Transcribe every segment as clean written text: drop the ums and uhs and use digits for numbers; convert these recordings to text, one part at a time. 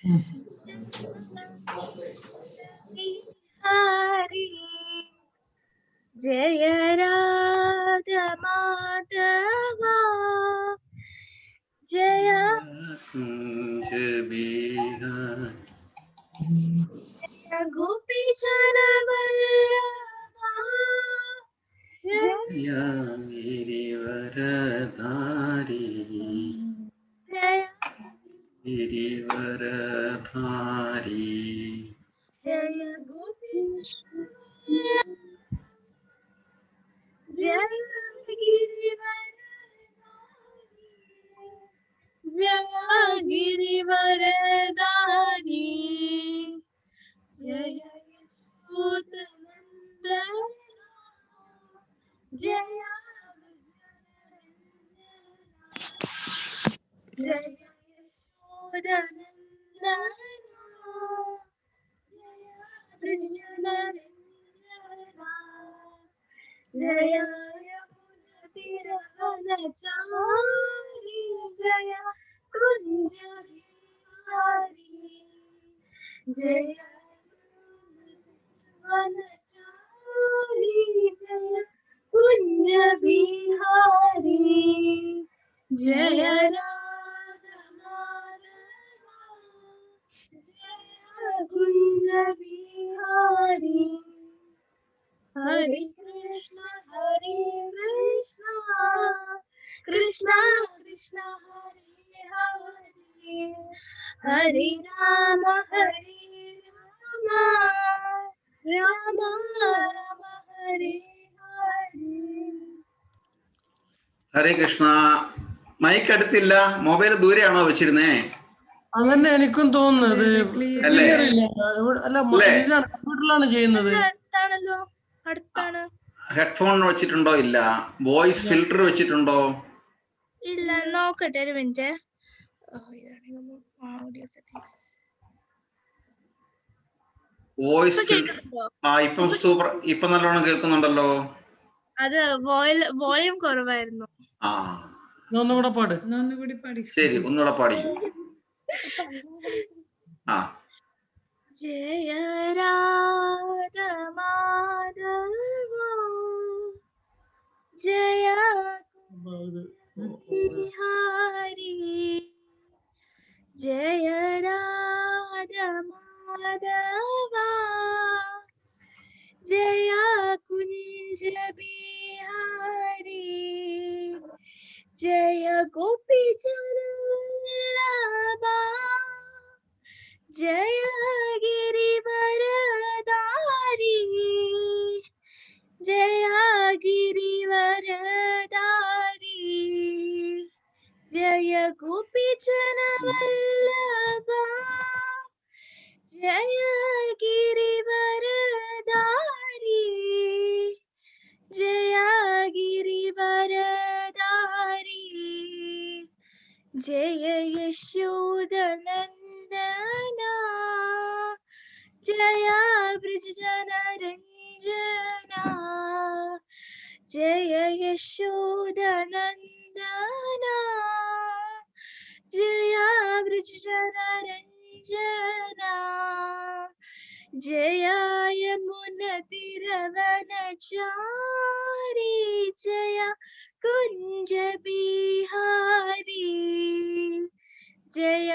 Hari Jaya Radha Madhava Jaya Kunja Bihari Gopi Jana Vallabha Jaya Girivaradhari Jaya Girivaradhari Jaya Gopi Jaya Girivaradhari Jaya Girivaradhari Jaya Yashodanandana Jaya Jaya Yashodanandana Jaya Krishnaranjana Jaya Yamunatiravanachari Jaya Kunja Bihari Jaya Vanachari Jaya Kunja Bihari Jaya Radha Madhava Jaya Kunja Bihari Hare Krishna Krishna Krishna Hare Hare Rama Rama Rama Hare Hare. ഹരേ Krishna. Mic അടുത്തില്ല, mobile ദൂരെയാണോ വെച്ചിരുന്നേ? അതന്നെ എനിക്കും തോന്നുന്നത്. അല്ലേ? അല്ല, കമ്പ്യൂട്ടറിലാണ് ചെയ്യുന്നത്. അടുത്താണല്ലോ, അടുത്താണ്. Headphone വെച്ചിട്ടുണ്ടോ? ഇല്ല. വോയിസ് ഫിൽറ്റർ വെച്ചിട്ടുണ്ടോ? ഇല്ല, നോക്കട്ടെ ഒരു മിനിറ്റ്. Audio settings. വോയിസ് ഇപ്പം സൂപ്പർ, ഇപ്പൊ നല്ലോണം കേൾക്കുന്നുണ്ടല്ലോ. അത് വോളിയം കുറവായിരുന്നു. ഒന്നുകൂടെ പാട്. ശരി, ഒന്നുകൂടെ പാടി. ജയ രാധ മാധവ ജയ ബിഹാരി ജയ രാധ മാധവ ജയ കുഞ്ച ബിഹാരി ജയ ഗോപി ജനവല്ലഭ ജയ ഗിരിവരധാരി ജയ ഗിരിവരധാരി ജയ ഗോപി ജനവല്ലഭ ജയ ഗിരിവരധാരി ജയ ഗിരിവരധാരി ജയ യശോദനന്ദന ജയ ബ്രജനരഞ്ജന ജയ യശോദനന്ദന ജയ ബ്രജനരഞ്ജന ജയ യമുനതിരവനചാരി ജയ കുഞ്ച ബിഹാരി ജയ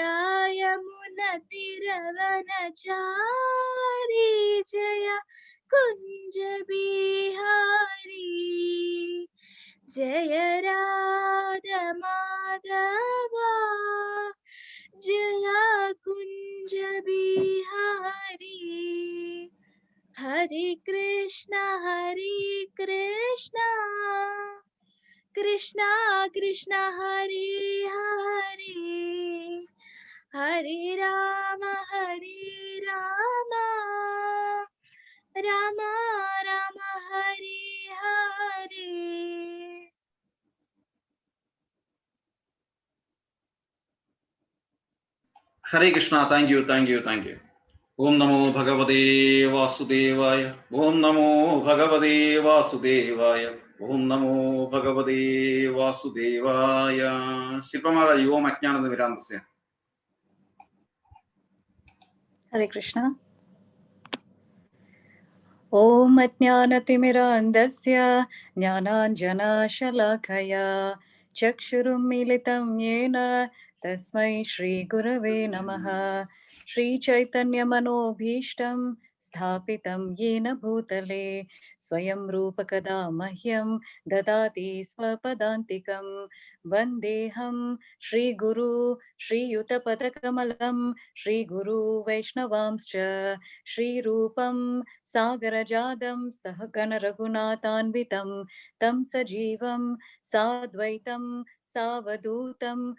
യമുനതിരവനചാരി ജയ കുഞ്ച ബിഹാരി ജയ രാധ മാധവ ജയ Kunja Bihari Hare Krishna Krishna Krishna Hare Hare Hare Rama Rama Rama Hare Hare. Hare Krishna. Thank you, thank you, thank you. ഓം നമോ ഭഗവതേ വാസുദേവായ. ഓം നമോ ഭഗവതേ വാസുദേവായ. ഓം നമോ ഭഗവതേ വാസുദേവായ. ശില്പമാതാ Yuvam അജ്ഞാനത വിരാന്തസ്യ. Hare Krishna. Om Ajnanatimirandasya Jnananjanashalakaya Chakshurum militam yena Tasmai Shri Gurave Namaha. Shri Chaitanya Manobhishtam Sthapitam yena bhutale Swayam Rupakada Mahyam Dadati Swapadantikam Vandeham Shri Guru Shri Yutapadakamalam Shri Guru Vaishnavamscha Shri Rupam Sagarajadam Sahagana Raghunathanvitam Tam Sajivam Sadvaitam Savadutam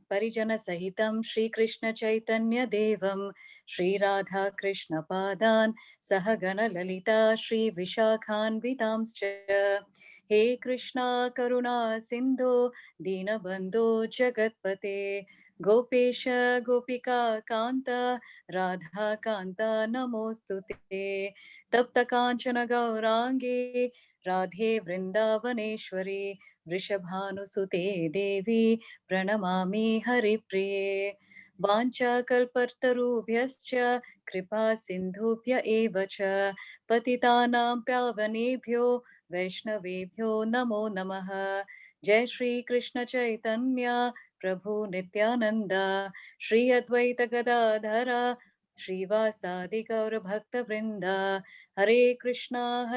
Parijana Sahitam Shri Krishna Chaitanya Devam Shri Radha Krishna Padan Sahagana Lalita Shri Vishakhanvitamscha. He Krishna Karuna Sindhu Dinabandhu Jagatpate Gopesha Gopika Kanta Radha Kanta Namostute Tapta Kanchana Gaurangi Radhe Vrindavaneshwari Vrishabhanusute Devi Pranamami Haripriye Vancha Kalpartarubhyascha Kripa Sindhubhya Evacha Patitanam Pyavanebhyo Vaishnavebhyo Namo Namaha. Jai Shri Krishna Chaitanya Prabhu Nityananda Shri Advaita Gadadhara Shrivasadi Gaura Bhakta Vrinda. Hare Krishna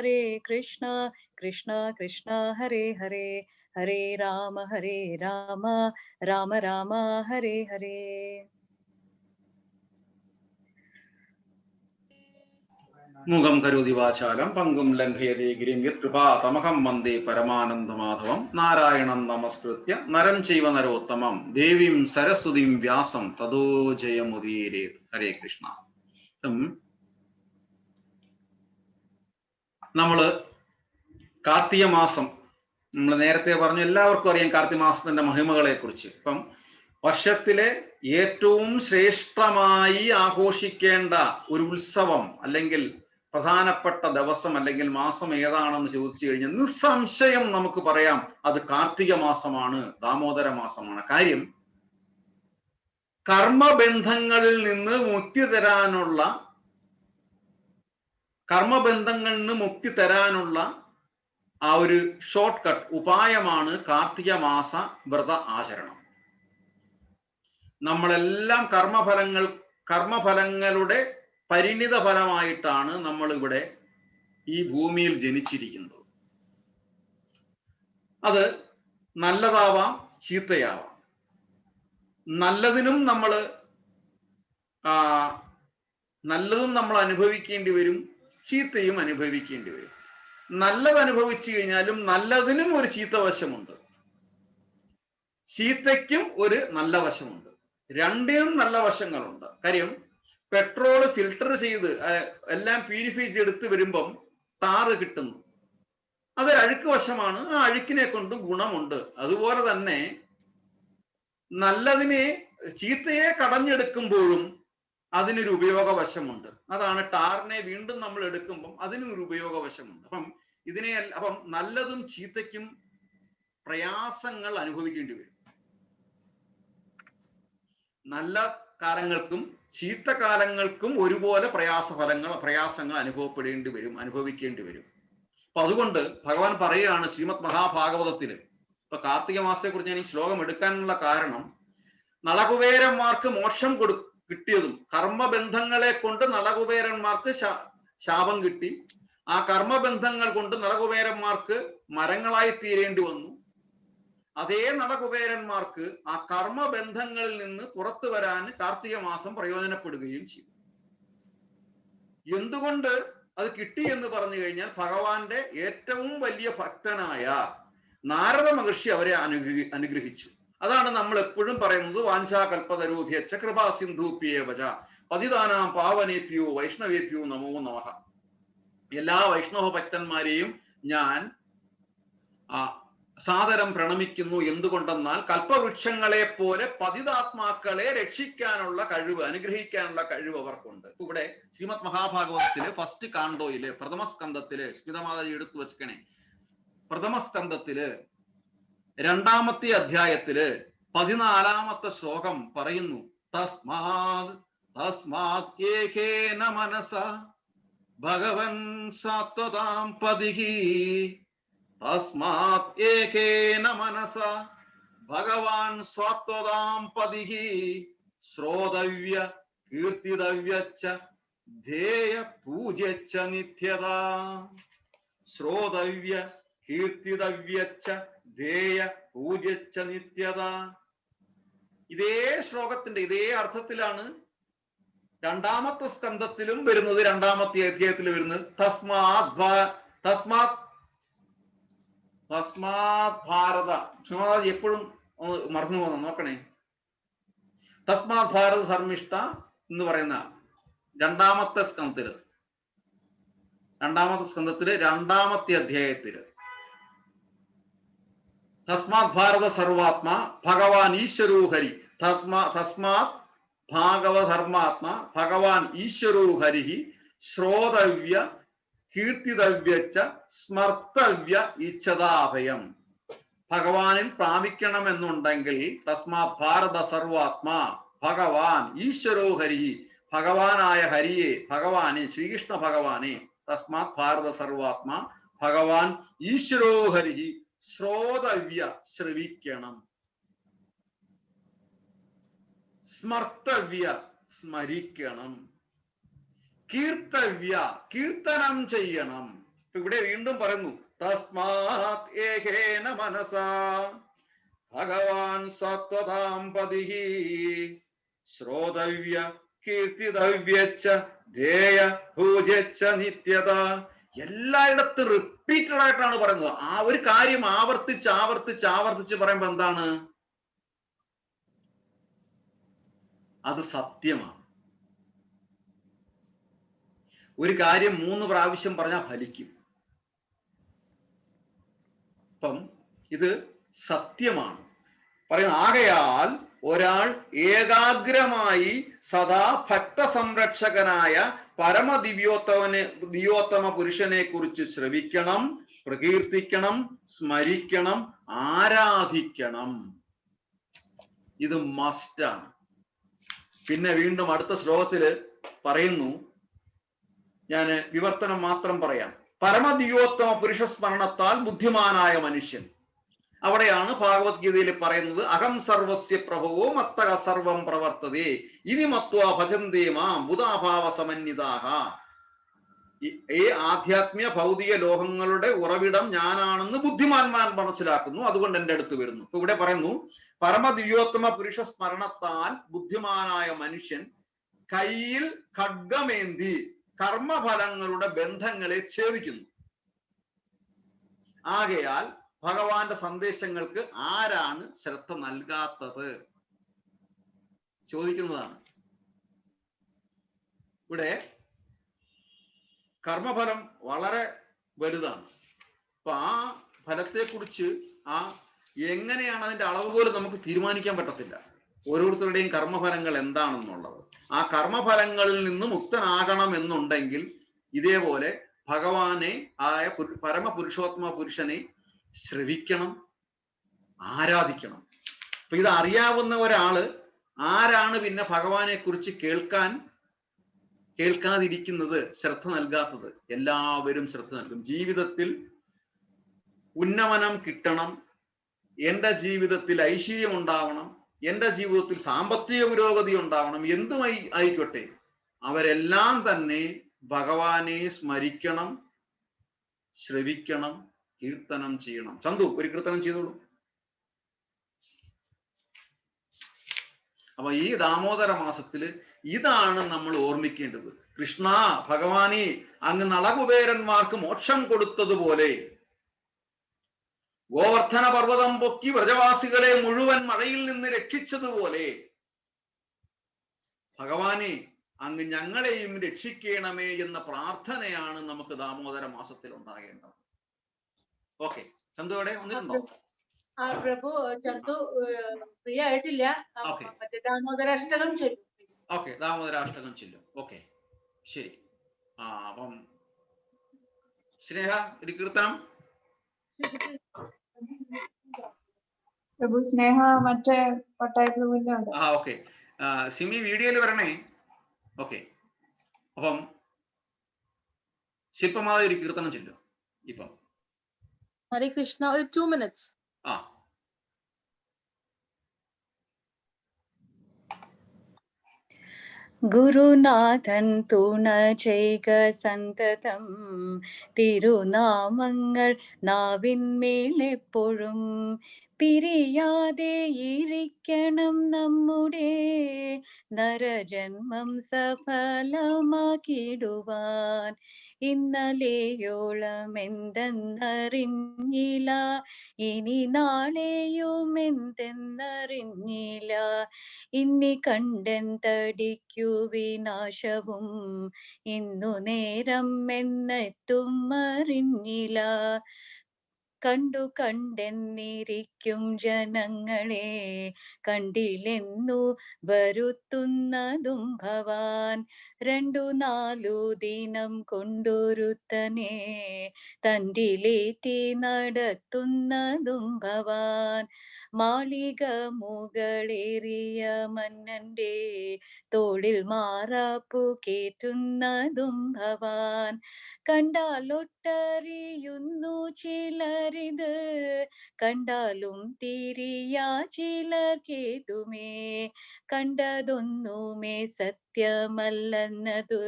Krishna Krishna Hare Hare Hare Rama Rama Rama Hare Hare. മൂകം കരോതി വാചാലം പങ്കും ലംഘയതേ ഗിരിം യത്കൃപാ തമഹം വന്ദേ പരമാനന്ദമാധവം നാരായണം നമസ്കൃത്യ നരം ചൈവ നരോത്തമം ദേവീം സരസ്വതീം വ്യാസം തതോ ജയമുദീരേത്. ഹരേ കൃഷ്ണ. നമ്മള് കാർത്തിക മാസം, നമ്മൾ നേരത്തെ പറഞ്ഞു, എല്ലാവർക്കും അറിയാം കാർത്തിക മാസത്തിന്റെ മഹിമകളെ കുറിച്ച്. ഇപ്പം വർഷത്തിലെ ഏറ്റവും ശ്രേഷ്ഠമായി ആഘോഷിക്കേണ്ട ഒരു ഉത്സവം അല്ലെങ്കിൽ പ്രധാനപ്പെട്ട ദിവസം അല്ലെങ്കിൽ മാസം ഏതാണെന്ന് ചോദിച്ചു കഴിഞ്ഞാൽ നിസ്സംശയം നമുക്ക് പറയാം അത് കാർത്തിക മാസമാണ്, ദാമോദര മാസമാണ്. കാര്യം കർമ്മബന്ധങ്ങളിൽ നിന്ന് മുക്തി തരാനുള്ള ആ ഒരു ഷോർട്ട് കട്ട് ഉപായമാണ് കാർത്തിക മാസ വ്രത ആചരണം. നമ്മളെല്ലാം കർമ്മഫലങ്ങളുടെ പരിണിത ഫലമായിട്ടാണ് നമ്മൾ ഇവിടെ ഈ ഭൂമിയിൽ ജനിച്ചിരിക്കുന്നത്. അത് നല്ലതാവാം ചീത്തയാവാം. നല്ലതും നമ്മൾ അനുഭവിക്കേണ്ടി വരും, ചീത്തയും അനുഭവിക്കേണ്ടി വരും. നല്ലത് അനുഭവിച്ചു കഴിഞ്ഞാലും നല്ലതിനും ഒരു ചീത്ത വശമുണ്ട്, ചീത്തയ്ക്കും ഒരു നല്ല വശമുണ്ട്. രണ്ടിനും നല്ല വശങ്ങളുണ്ട്. കാര്യം പെട്രോൾ ഫിൽട്ടർ ചെയ്ത് എല്ലാം പ്യൂരിഫൈ ചെയ്തെടുത്ത് വരുമ്പം ടാറ് കിട്ടുന്നു, അതൊരു അഴുക്ക് വശമാണ്. ആ അഴുക്കിനെ കൊണ്ട് ഗുണമുണ്ട്. അതുപോലെ തന്നെ ചീത്തയെ കടഞ്ഞെടുക്കുമ്പോഴും അതിനൊരു ഉപയോഗവശമുണ്ട്. അതാണ് ടാറിനെ വീണ്ടും നമ്മൾ എടുക്കുമ്പം അതിനും ഒരു ഉപയോഗവശമുണ്ട്. അപ്പം നല്ലതും ചീത്തയ്ക്കും പ്രയാസങ്ങൾ അനുഭവിക്കേണ്ടി വരും. നല്ല കാലങ്ങൾക്കും ചീത്ത കാലങ്ങൾക്കും ഒരുപോലെ പ്രയാസങ്ങൾ അനുഭവിക്കേണ്ടി വരും. അപ്പൊ അതുകൊണ്ട് ഭഗവാൻ പറയുകയാണ് ശ്രീമദ് മഹാഭാഗവതത്തില്. ഇപ്പൊ കാർത്തിക മാസത്തെ കുറിച്ച് ഞാൻ ഈ ശ്ലോകം എടുക്കാനുള്ള കാരണം, നളകുബേരന്മാർക്ക് മോക്ഷം കിട്ടിയതും കർമ്മബന്ധങ്ങളെ കൊണ്ട് നളകുബേരന്മാർക്ക് ശാപം കിട്ടി. ആ കർമ്മബന്ധങ്ങൾ കൊണ്ട് നളകുബേരന്മാർക്ക് മരങ്ങളായി തീരേണ്ടി വന്നു. അതേ നളകുബേരന്മാർക്ക് ആ കർമ്മബന്ധങ്ങളിൽ നിന്ന് പുറത്തു വരാൻ കാർത്തിക മാസം പ്രയോജനപ്പെടുകയും ചെയ്തു. എന്തുകൊണ്ട് അത് കിട്ടി എന്ന് പറഞ്ഞു കഴിഞ്ഞാൽ, ഭഗവാന്റെ ഏറ്റവും വലിയ ഭക്തനായ നാരദ മഹർഷി അവരെ അനുഗ്രഹിച്ചു. അതാണ് നമ്മൾ എപ്പോഴും പറയുന്നത്, വാഞ്ചാ കൽപ്പതരൂഭ്യശ്ച കൃപാ സിന്ധൂഭ്യേവച പതിതാനാം പാവനേഭ്യോ വൈഷ്ണവേഭ്യോ നമോ നമഃ. എല്ലാ വൈഷ്ണവ ഭക്തന്മാരെയും ഞാൻ സാദരം പ്രണമിക്കുന്നു. എന്തുകൊണ്ടെന്നാൽ കൽപ്പവൃക്ഷങ്ങളെ പോലെ പതിതാത്മാക്കളെ രക്ഷിക്കാനുള്ള കഴിവ്, അനുഗ്രഹിക്കാനുള്ള കഴിവ് അവർക്കുണ്ട്. ഇവിടെ ശ്രീമദ് മഹാഭാഗവതത്തില് ഫസ്റ്റ് കാണ്ഡോയില് പ്രഥമ സ്കന്ധത്തില്, സ്മിതമാതാജി എടുത്തു വെച്ചണേ, പ്രഥമ സ്കന്ധത്തില് 2-ാമത്തെ അധ്യായത്തില് 14-ാമത്തെ ശ്ലോകം പറയുന്നു, തസ്മാത് തസ്മാത് ഏകേന മനസ ഭഗവൻ സാത്വതാം പതിഹി. തസ്മാത് ഏകേന മനസ ഭഗവാൻ സാത്വതാം പതിഹി. ശ്രോതവ്യ കീർത്തിതവ്യച്ച ധ്യേയ പൂജ്യച്ച നിത്യത. ശ്രോതവ്യ കീർത്തിതവ്യച്ച ധ്യേയ പൂജ്യച്ച നിത്യത. ഇതേ ശ്ലോകത്തിന്റെ ഇതേ അർത്ഥത്തിലാണ് രണ്ടാമത്തെ സ്കന്ധത്തിലും വരുന്നത്, രണ്ടാമത്തെ അധ്യായത്തിൽ വരുന്നത്. തസ്മാത് ഭാരത. എപ്പോഴും മറന്നു പോകുന്ന നോക്കണേ. തസ്മാത് ഭാരത ധർമ്മിഷ്ഠ എന്ന് പറയുന്ന രണ്ടാമത്തെ സ്കന്ധത്തില് രണ്ടാമത്തെ അധ്യായത്തില് തസ്മാത് ഭാരത സർവാത്മാ ഭഗവാൻ ഈശ്വരോ ഹരി. തസ്മാത് ഭാഗവധർമാത്മ ഭഗവാൻ ഈശ്വരോ ഹരി. ശ്രോതവ്യ കീർത്തിതവ്യച്ച സ്മർത്തവ്യ ഇച്ഛതാഭയം. ഭഗവാനിൽ പ്രാപിക്കണമെന്നുണ്ടെങ്കിൽ തസ്മാത് ഭാരത സർവാത്മാ ഭഗവാൻ ഈശ്വരോ ഹരി. ഭഗവാനായ ഹരിയെ, ഭഗവാനെ, ശ്രീകൃഷ്ണ ഭഗവാനെ. തസ്മാത് ഭാരത സർവാത്മാ ഭഗവാൻ ഈശ്വരോ ഹരി. ശ്രോതവ്യ ശ്രവിക്കണം. സ്മർത്തവ്യ സ്മരിക്കണം. കീർത്തവ്യ കീർത്തനം ചെയ്യണം. ഇവിടെ വീണ്ടും പറയുന്നു തസ്മാത് ഏകേന മനസാ ഭഗവാൻ സത്വതാം പതിഹി. ശ്രോതവ്യ കീർത്തിതവ്യച്ച ധ്യേയ പൂജ്യച്ച നിത്യത. എല്ലായിടത്തും റിപ്പീറ്റഡ് ആയിട്ടാണ് പറയുന്നത്. ആ ഒരു കാര്യം ആവർത്തിച്ച് പറയുമ്പോ എന്താണ്? അത് സത്യമാണ്. ഒരു കാര്യം 3 പ്രാവശ്യം പറഞ്ഞാൽ ഫലിക്കും. അപ്പം ഇത് സത്യമാണ് പറയുന്നത്. ആകയാൽ ഒരാൾ ഏകാഗ്രമായി സദാ ഭക്ത സംരക്ഷകനായ ദിവ്യോത്തമ പുരുഷനെ കുറിച്ച് ശ്രവിക്കണം, പ്രകീർത്തിക്കണം, സ്മരിക്കണം, ആരാധിക്കണം. ഇത് മസ്റ്റാണ്. പിന്നെ വീണ്ടും അടുത്ത ശ്ലോകത്തില് പറയുന്നു, ഞാൻ വിവർത്തനം മാത്രം പറയാം. പരമദിവ്യോത്തമ പുരുഷ സ്മരണത്താൽ ബുദ്ധിമാനായ മനുഷ്യൻ. അവിടെയാണ് ഭാഗവത്ഗീതയിൽ പറയുന്നത് അഹം സർവസ്യ പ്രഭവോ മത്തക സർവം പ്രവർത്തതേ ഇനി മത്വാ ഭജന്തേ മാം ബുധാഭാവ സമന്വിതാഹ. ഈ ആധ്യാത്മിക ഭൗതിക ലോകങ്ങളുടെ ഉറവിടം ഞാനാണെന്ന് ബുദ്ധിമാന്മാർ മനസ്സിലാക്കുന്നു, അതുകൊണ്ട് എൻ്റെ അടുത്ത് വരുന്നു. ഇപ്പൊ ഇവിടെ പറയുന്നു പരമദിവ്യോത്തമ പുരുഷ സ്മരണത്താൽ ബുദ്ധിമാനായ മനുഷ്യൻ കയ്യിൽ ഖഡ്ഗമേന്തി കർമ്മഫലങ്ങളുടെ ബന്ധങ്ങളെ ഛേദിക്കുന്നു. ആകയാൽ ഭഗവാന്റെ സന്ദേശങ്ങൾക്ക് ആരാണ് ശ്രദ്ധ നൽകാത്തത് ചോദിക്കുന്നതാണ്. ഇവിടെ കർമ്മഫലം വളരെ വലുതാണ്. അപ്പൊ ആ ഫലത്തെക്കുറിച്ച് എങ്ങനെയാണ് അതിന്റെ അളവുകോൽ നമുക്ക് തീരുമാനിക്കാൻ പറ്റത്തില്ല. ഓരോരുത്തരുടെയും കർമ്മഫലങ്ങൾ എന്താണെന്നുള്ളത്. ആ കർമ്മഫലങ്ങളിൽ നിന്ന് മുക്തനാകണം എന്നുണ്ടെങ്കിൽ ഇതേപോലെ ഭഗവാനെ ആയ പരമപുരുഷോത്തമ പുരുഷനെ ശ്രവിക്കണം, ആരാധിക്കണം. അപ്പൊ ഇത് അറിയാവുന്ന ഒരാള് ആരാണ് പിന്നെ ഭഗവാനെ കുറിച്ച് കേൾക്കാതിരിക്കുന്നത്, ശ്രദ്ധ നൽകാത്തത്? എല്ലാവരും ശ്രദ്ധ നൽകും. ജീവിതത്തിൽ ഉന്നമനം കിട്ടണം, എൻ്റെ ജീവിതത്തിൽ ഐശ്വര്യം ഉണ്ടാവണം, എൻ്റെ ജീവിതത്തിൽ സാമ്പത്തിക പുരോഗതി ഉണ്ടാവണം, എന്തുമായി ആയിക്കോട്ടെ, അവരെല്ലാം തന്നെ ഭഗവാനെ സ്മരിക്കണം, ശ്രവിക്കണം, കീർത്തനം ചെയ്യണം. ചന്തു ഒരു കീർത്തനം ചെയ്തോളൂ. അപ്പൊ ഈ ദാമോദര മാസത്തില് ഇതാണ് നമ്മൾ ഓർമ്മിക്കേണ്ടത്. കൃഷ്ണ ഭഗവാനെ, അങ്ങ് നളകുബേരന്മാർക്ക് മോക്ഷം കൊടുത്തതുപോലെ, ഗോവർദ്ധന പർവ്വതം പൊക്കി വ്രജവാസികളെ മുഴുവൻ മഴയിൽ നിന്ന് രക്ഷിച്ചതുപോലെ, ഭഗവാനെ അങ്ങ് ഞങ്ങളെയും രക്ഷിക്കണമേ എന്ന പ്രാർത്ഥനയാണ് നമുക്ക് ദാമോദര മാസത്തിൽ ഉണ്ടാകേണ്ടത്. ഓക്കെ, ചന്തുവിടെ വന്നിട്ടുണ്ടോ? പ്രഭു ചന്തു ഫ്രീ ആയിട്ടില്ല. മറ്റേ ദാമോദരാഷ്ടകം ചൊല്ലും. ഓക്കെ, ദാമോദരാഷ്ടകം ചൊല്ലും. ഓക്കെ, ശരി. അപ്പം സ്നേഹ ഒരു കീർത്തനം. പ്രഭു സ്നേഹ മറ്റേ പട്ടായ പ്രഭുവിന്റെ ഉണ്ട്. ഓക്കെ, സിമി വീഡിയോയിൽ വരണേ. ഓക്കെ, അപ്പം ശില്പമാത ഒരു കീർത്തനം ചൊല്ലും ഇപ്പം. ഹരേ കൃഷ്ണ, ഒരു 2 minutes. ആ, ഗുരുനാഥൻ തുണ ചെയ്ക സന്തതം, തിരുനാമങ്ങൾ നാവിന്മേലെപ്പോഴും പിരിയാതെ ഇരിക്കണം നമ്മുടെ നരജന്മം സഫലമാക്കിടുവാൻ. ഇന്നലെയോളം എന്തെന്നറിഞ്ഞില്ല, ഇനി നാളെയും എന്തെന്നറിഞ്ഞില്ല, ഇന്നി കണ്ടെന്തടിക്കു വിനാശവും ഇന്നു നേരം എന്നെത്തും അറിഞ്ഞില്ല. കണ്ടു കണ്ടെന്നിരിക്കും ജനങ്ങളെ, കണ്ടില്ലെന്നു വരുത്തുന്നതും ഭവാൻ. 2-4 ദിനം കൊണ്ടൊരുത്തനെ തണ്ടിലേറ്റി നടത്തുന്നതും ഭവാൻ. മാളിക മുകളേറിയ മന്നന്റെ തോളിൽ മാറാപ്പു കേറ്റുന്നതും ഭവാൻ. കണ്ടാലൊട്ടറിയുന്നു ചിലരിത്, കണ്ടാലും തിരിയാ ചിലർക്കേതുമേ, കണ്ടതൊന്നുമേ സത്യമല്ലെന്നതു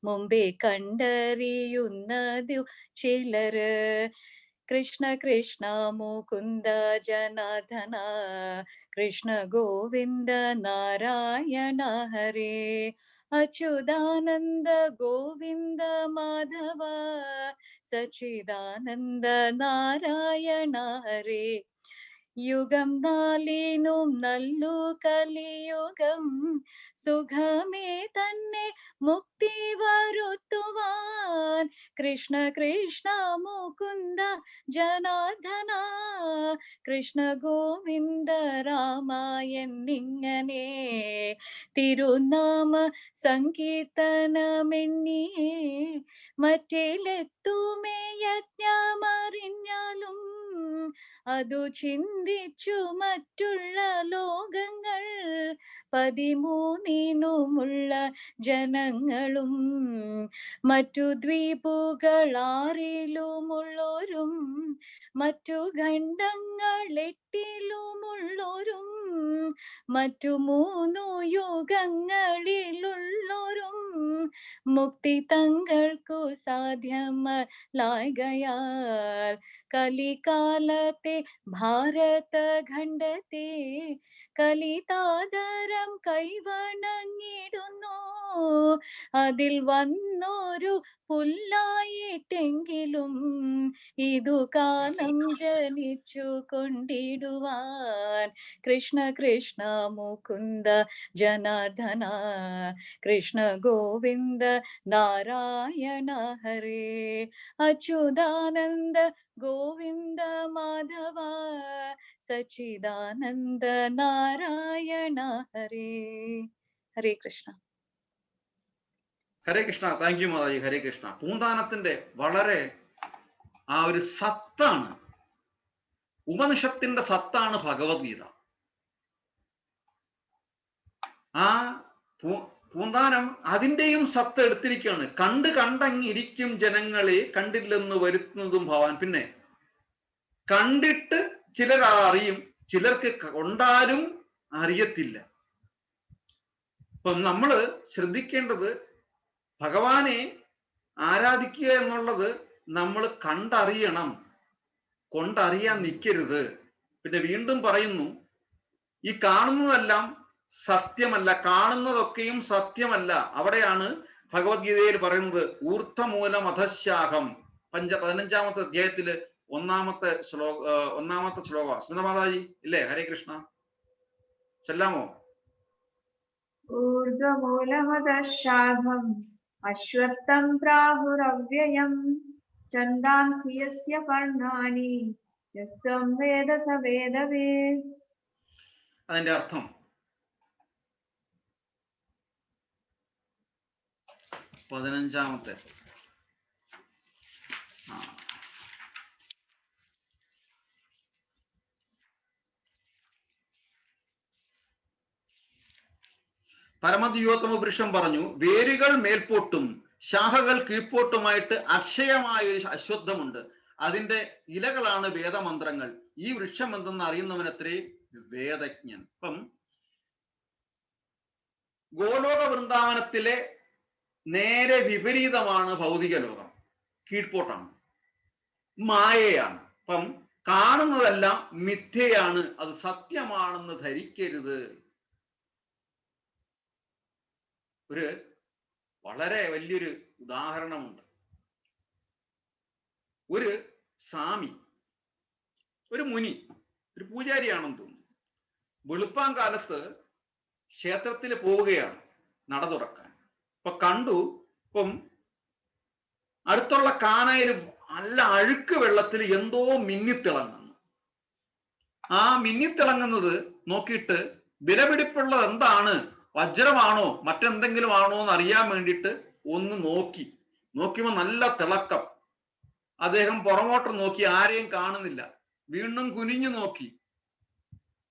മുമ്പേ കണ്ടറിയുന്നതു ചിലര്. കൃഷ്ണ കൃഷ്ണ മുകുന്ദ ജനാർദ്ദന, കൃഷ്ണ ഗോവിന്ദ നാരായണ ഹരേ. അച്യുതാനന്ദ ഗോവിന്ദ മാധവ, സച്ചിദാനന്ദ നാരായണ ഹരേ. യുഗം 4 നല്ലു കലിയുഗം, സുഖമേ തന്നെ മുക്തി വരുത്തുവാൻ. കൃഷ്ണ കൃഷ്ണ മുകുന്ദ ജനാർദ്ദന, കൃഷ്ണ ഗോവിന്ദ രാമ എന്നിങ്ങനെ തിരുനാമ സങ്കീർത്തനമെണ്ണിയേ മറ്റേലെത്തുമേ യജ്ഞമറിഞ്ഞാലും അതു ചിന്തിച്ചു മറ്റുള്ള ലോകങ്ങൾ 13 ജനങ്ങളും മറ്റു ദ്വീപുകൾ 6 മറ്റു ഖണ്ഡങ്ങൾ 8 മറ്റു 3 യുഗങ്ങളിലുള്ളോരും മുക്തി തങ്ങൾക്കു സാധ്യമല്ലായ്കയാൽ കലികാലത്തെ ഭാരതഖണ്ഡത്തെ കലിതാദരം കൈവണങ്ങിടുന്നു. അതിൽ വന്നൊരു പുല്ലായിട്ടെങ്കിലും ഇതു കാലം ജനിച്ചു കൊണ്ടിടുവാൻ. കൃഷ്ണ കൃഷ്ണ മുകുന്ദ ജനാർദ്ദന, കൃഷ്ണ ഗോവിന്ദ നാരായണ ഹരേ. അച്യുതാനന്ദ ഗോവിന്ദ മാധവ, സച്ചിദാനന്ദ നാരായണ ഹരേ. ഹരേ കൃഷ്ണ. ഹരേ കൃഷ്ണ. Thank you Mataji. ഹരേ കൃഷ്ണ. പൂന്താനത്തിന്റെ വളരെ ആ ഒരു സത്താണ്, ഉപനിഷത്തിന്റെ സത്താണ് ഭഗവത്ഗീത. ആ പൂന്താനം അതിന്റെയും സത്ത് എടുത്തിരിക്കുകയാണ്. കണ്ടങ്ങിരിക്കും ജനങ്ങളെ, കണ്ടില്ലെന്ന് വരുത്തുന്നതും ഭവാൻ. പിന്നെ കണ്ടിട്ട് ചിലർ അറിയും, ചിലർക്ക് കൊണ്ടാലും അറിയത്തില്ല. അപ്പം നമ്മൾ ശ്രദ്ധിക്കേണ്ടത് ഭഗവാനെ ആരാധിക്കുക എന്നുള്ളത് നമ്മൾ കണ്ടറിയണം, കൊണ്ടറിയാൻ നിൽക്കരുത്. പിന്നെ വീണ്ടും പറയുന്നു, ഈ കാണുന്നതെല്ലാം സത്യമല്ല, കാണുന്നതൊക്കെയും സത്യമല്ല. അവിടെയാണ് ഭഗവത്ഗീതയിൽ പറയുന്നത് ഊർദ്ധമൂലം അധശാഖം 15-ാമത്തെ അധ്യായത്തില് 1-ാമത്തെ ശ്ലോകം. സ്മിത മാതാജി ഇല്ലേ? ഹരേ കൃഷ്ണ, ചൊല്ലാമോ? ഊർധ്വമൂലമധഃശാഖം അശ്വത്ഥം പ്രാഹുരവ്യയം ഛന്ദാംസി യസ്യ പർണാനി യസ്ത്വം വേദ സ വേദവേദ്. അതിന്റെ അർത്ഥം 15-ാമത്തെ പരമദിവ്യോത്തമ പുരുഷൻ പറഞ്ഞു, വേരുകൾ മേൽപോട്ടും ശാഖകൾ കീഴ്പോട്ടുമായിട്ട് അക്ഷയമായ ഒരു അശ്വത്ഥമുണ്ട്. അതിന്റെ ഇലകളാണ് വേദമന്ത്രങ്ങൾ. ഈ വൃക്ഷം എന്തെന്ന് അറിയുന്നവനത്രേ വേദജ്ഞൻ. അപ്പം ഗോലോക വൃന്ദാവനത്തിലെ നേരെ വിപരീതമാണ് ഭൗതിക ലോകം. കീഴ്പോട്ടാണ്, മായയാണ്. അപ്പം കാണുന്നതെല്ലാം മിഥ്യയാണ്, അത് സത്യമാണെന്ന് ധരിക്കരുത്. ഒരു വളരെ വലിയൊരു ഉദാഹരണമുണ്ട്. ഒരു സ്വാമി, ഒരു മുനി, ഒരു പൂജാരിയാണെന്ന് തോന്നുന്നു, വെളുപ്പാൻ കാലത്ത് ക്ഷേത്രത്തിൽ പോവുകയാണ് നട തുറക്കാൻ. അപ്പൊ കണ്ടു, ഇപ്പം അടുത്തുള്ള കാനയിൽ നല്ല അഴുക്ക് വെള്ളത്തിൽ എന്തോ മിന്നിത്തിളങ്ങുന്നു. ആ മിന്നിത്തിളങ്ങുന്നത് നോക്കിയിട്ട് വിലപിടിപ്പുള്ളത് എന്താണ്, വജ്രമാണോ മറ്റെന്തെങ്കിലും ആണോ എന്ന് അറിയാൻ വേണ്ടിയിട്ട് ഒന്ന് നോക്കിയപ്പോ നല്ല തിളക്കം. അദ്ദേഹം പുറമോട്ട് നോക്കി, ആരെയും കാണുന്നില്ല. വീണ്ടും കുനിഞ്ഞു നോക്കി,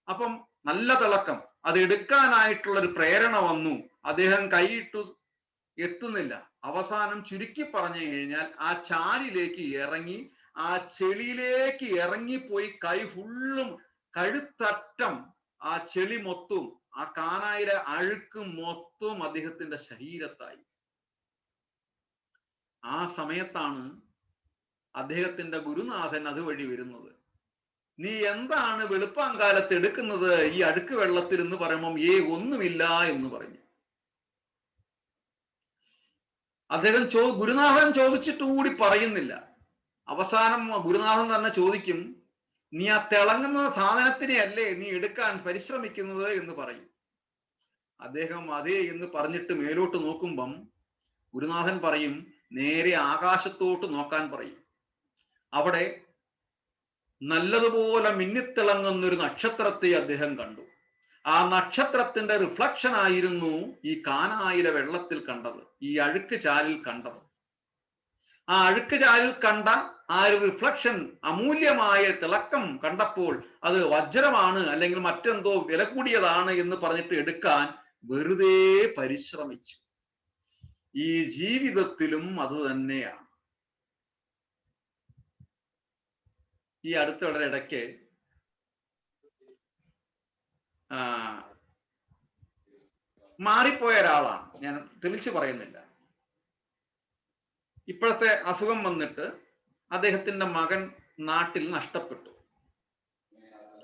അപ്പം നല്ല തിളക്കം. അത് എടുക്കാനായിട്ടുള്ള ഒരു പ്രേരണ വന്നു. അദ്ദേഹം കൈയിട്ടു, എത്തുന്നില്ല. അവസാനം ചുരുക്കി പറഞ്ഞു കഴിഞ്ഞാൽ ആ ചാലിലേക്ക് ഇറങ്ങി, ആ ചെളിയിലേക്ക് ഇറങ്ങിപ്പോയി. കൈ ഫുള്ളും, കഴുത്തറ്റം ആ ചെളി മൊത്തവും, ആ കാനായിലെ അഴുക്ക് മൊത്തവും അദ്ദേഹത്തിന്റെ ശരീരത്തായി. ആ സമയത്താണ് അദ്ദേഹത്തിന്റെ ഗുരുനാഥൻ അതുവഴി വരുന്നത്. നീ എന്താണ് വെളുപ്പാങ്കാലത്ത് എടുക്കുന്നത് ഈ അഴുക്ക് വെള്ളത്തിൽ എന്ന് പറയുമ്പം ഒന്നുമില്ല എന്ന് പറഞ്ഞു. അദ്ദേഹം ഗുരുനാഥൻ ചോദിച്ചിട്ട് കൂടി പറയുന്നില്ല. അവസാനം ഗുരുനാഥൻ തന്നെ ചോദിക്കും, നീ ആ തിളങ്ങുന്ന സാധനത്തിനെ അല്ലേ നീ എടുക്കാൻ പരിശ്രമിക്കുന്നത് എന്ന് പറയും. അദ്ദേഹം അതേ എന്ന് പറഞ്ഞിട്ട് മേലോട്ട് നോക്കുമ്പം ഗുരുനാഥൻ പറയും, നേരെ ആകാശത്തോട്ട് നോക്കാൻ പറയും. അവിടെ നല്ലതുപോലെ മിന്നിത്തിളങ്ങുന്നൊരു നക്ഷത്രത്തെ അദ്ദേഹം കണ്ടു. ആ നക്ഷത്രത്തിന്റെ റിഫ്ലക്ഷൻ ആയിരുന്നു ഈ കാനായിലെ വെള്ളത്തിൽ കണ്ടത്, ഈ അഴുക്ക് ചാലിൽ കണ്ടത്. ആ അഴുക്ക് ചാലിൽ കണ്ട ആ ഒരു റിഫ്ലക്ഷൻ, അമൂല്യമായ തിളക്കം കണ്ടപ്പോൾ അത് വജ്രമാണ് അല്ലെങ്കിൽ മറ്റെന്തോ വില കൂടിയതാണ് എന്ന് പറഞ്ഞിട്ട് എടുക്കാൻ വെറുതെ പരിശ്രമിച്ചു. ഈ ജീവിതത്തിലും അത് തന്നെയാണ്. ഈ അടുത്തിടെ ഇടയ്ക്ക് മാറിപ്പോയ ഒരാളാണ്, ഞാൻ തെളിച്ചു പറയുന്നില്ല. ഇപ്പോഴത്തെ അസുഖം വന്നിട്ട് അദ്ദേഹത്തിന്റെ മകൻ നാട്ടിൽ നഷ്ടപ്പെട്ടു.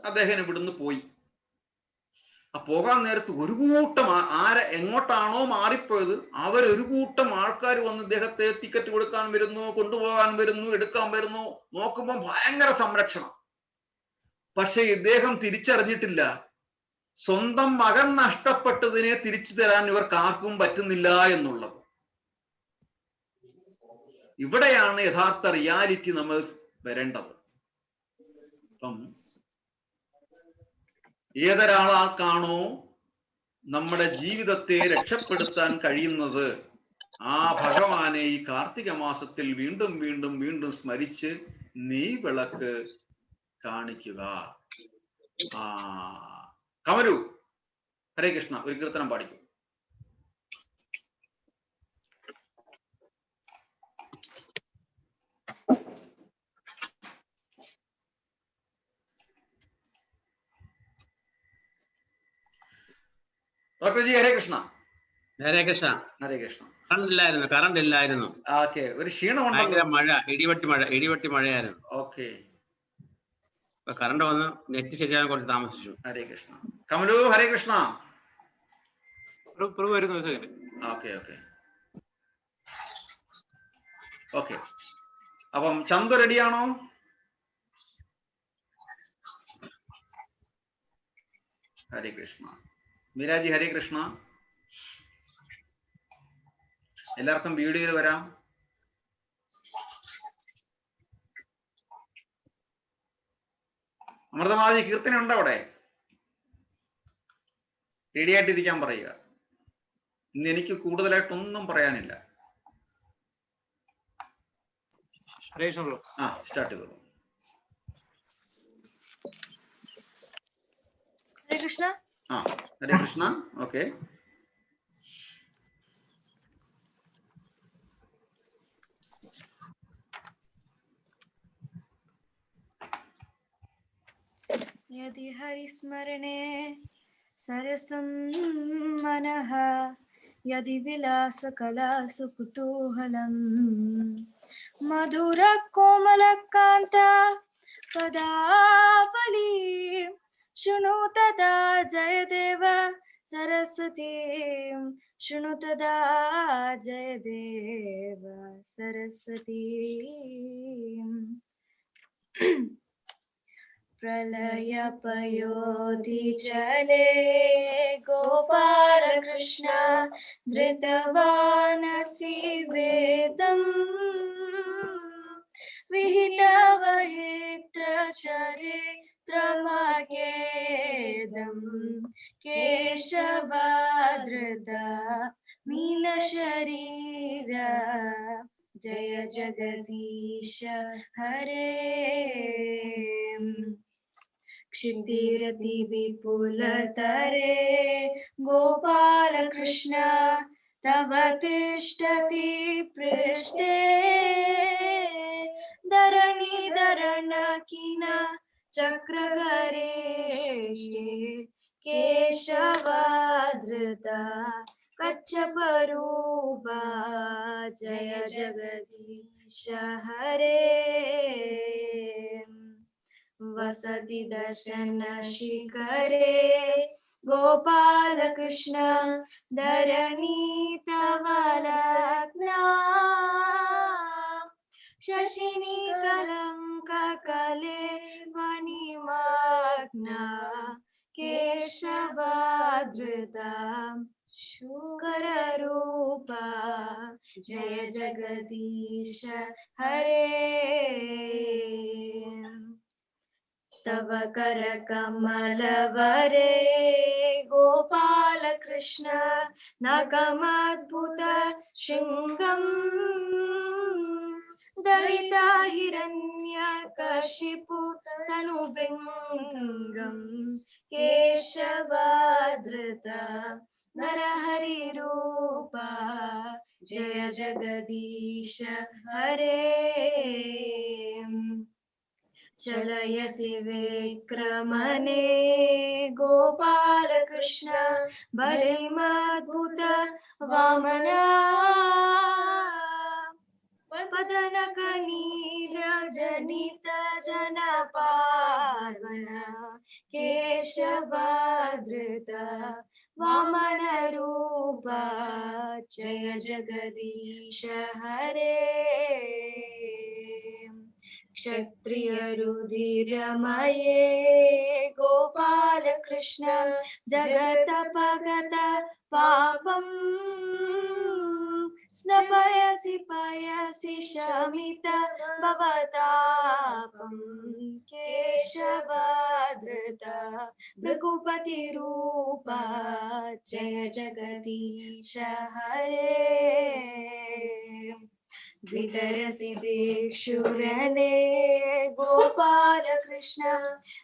അദ്ദേഹം ഇവിടുന്ന് പോയി. പോകാൻ നേരത്ത് ഒരു കൂട്ടം എങ്ങോട്ടാണോ മാറിപ്പോയത് അവരൊരു കൂട്ടം ആൾക്കാർ വന്ന് ഇദ്ദേഹത്തെ ടിക്കറ്റ് കൊടുക്കാൻ വരുന്നു, കൊണ്ടുപോകാൻ വരുന്നു, എടുക്കാൻ വരുന്നു. നോക്കുമ്പോൾ ഭയങ്കര സംരക്ഷണം. പക്ഷെ ഇദ്ദേഹം തിരിച്ചറിഞ്ഞിട്ടില്ല, സ്വന്തം മകൻ നഷ്ടപ്പെട്ടതിനെ തിരിച്ചു തരാൻ ഇവർക്ക് ആർക്കും പറ്റുന്നില്ല എന്നുള്ളത്. ഇവിടെയാണ് യഥാർത്ഥ റിയാലിറ്റി നമ്മൾ വരേണ്ടത്. അപ്പം ഏതൊരാൾക്കാണോ നമ്മുടെ ജീവിതത്തെ രക്ഷപ്പെടുത്താൻ കഴിയുന്നത്, ആ ഭഗവാനെ ഈ കാർത്തിക മാസത്തിൽ വീണ്ടും വീണ്ടും വീണ്ടും സ്മരിച്ച് നെയ് വിളക്ക് കാണിക്കുക. കമലു, ഹരേ കൃഷ്ണ, ഒരു കീർത്തനം പാടിക്കും. ഡോക്ടർ ജി, ഹരേ കൃഷ്ണ. ഹരേ കൃഷ്ണ. ഹരേ കൃഷ്ണ. കറണ്ട് ഇല്ലായിരുന്നു. ഓക്കെ, ഒരു ക്ഷീണമുണ്ട്. ഭയങ്കര മഴ, ഇടിവെട്ടി മഴയായിരുന്നു. ഓക്കെ, കറണ്ട് വന്ന് നെറ്റ് ശരിയാകാൻ കുറച്ച് താമസിച്ചു. Hare Krishna. Kamalu, Hare Krishna. Okay okay okay. അപ്പം ചന്തു റെഡിയാണോ? ഹരേ കൃഷ്ണ. മീരാജി, ഹരേ കൃഷ്ണ. എല്ലാവർക്കും വീഡിയോയിൽ വരാം. അമൃതമാതി, കീർത്തന ഉണ്ടോ അവിടെ? റെഡി ആയിട്ടിരിക്കാൻ പറയുക. ഇന്ന് എനിക്ക് കൂടുതലായിട്ടൊന്നും പറയാനില്ല. സ്റ്റാർട്ട് ചെയ്തോളൂ. ഹരേ കൃഷ്ണ. ഹരേ കൃഷ്ണ. ഓക്കെ. यदि हरिस्मरणे सरसं मनः यदि विलासकलासु कुतूहलम् मधुरकोमलकान्ता पदावली शृणु तदा जयदेव सरस्वती शृणु तदा जयदेव सरस्वती प्रलयपयोधिजले गोपाल कृष्ण धृतवानसि वेदम् विहितवहित्रचरित्रमगेदम् केशवाधृता मीनशरीर जय जगदीश हरे क्षितिरति विपुलतरे गोपाल कृष्ण तव तिष्ठति पृष्ठे धरणिधरणकिन चक्रगरेष्ठे केशवाधृता कच्छपरूपा जय जगदीश हरे वसति दर्शन शिखरे गोपाल कृष्ण धरणी तव लग्ना शशिनी कलंक कले वनिमग्ना केशवाधृता शुकर रूपा जय जगदीश हरे तव कर कमलवरे गोपाल कृष्ण नगमद्भुत शृंगम् दलिता हिरण्यकशिपु तनुभृङ्गम् केशवाधृता नरहरि रूपा जय जगदीश हरे चलयसि विक्रमणे गोपाल कृष्ण बलिमद्भुत वामना पदनकनीरजनित जनपावना केशवाधृता वामन रूपा जय जगदीश हरे क्षत्रिय रुधिरमये गोपाल कृष्ण जगत पगत पापम् स्नपयसि पयसि शमित भवतापम् केशवाधृता भृगुपति रूपा जय जगदीश हरे वितरसि दिक्षुरने गोपाल कृष्ण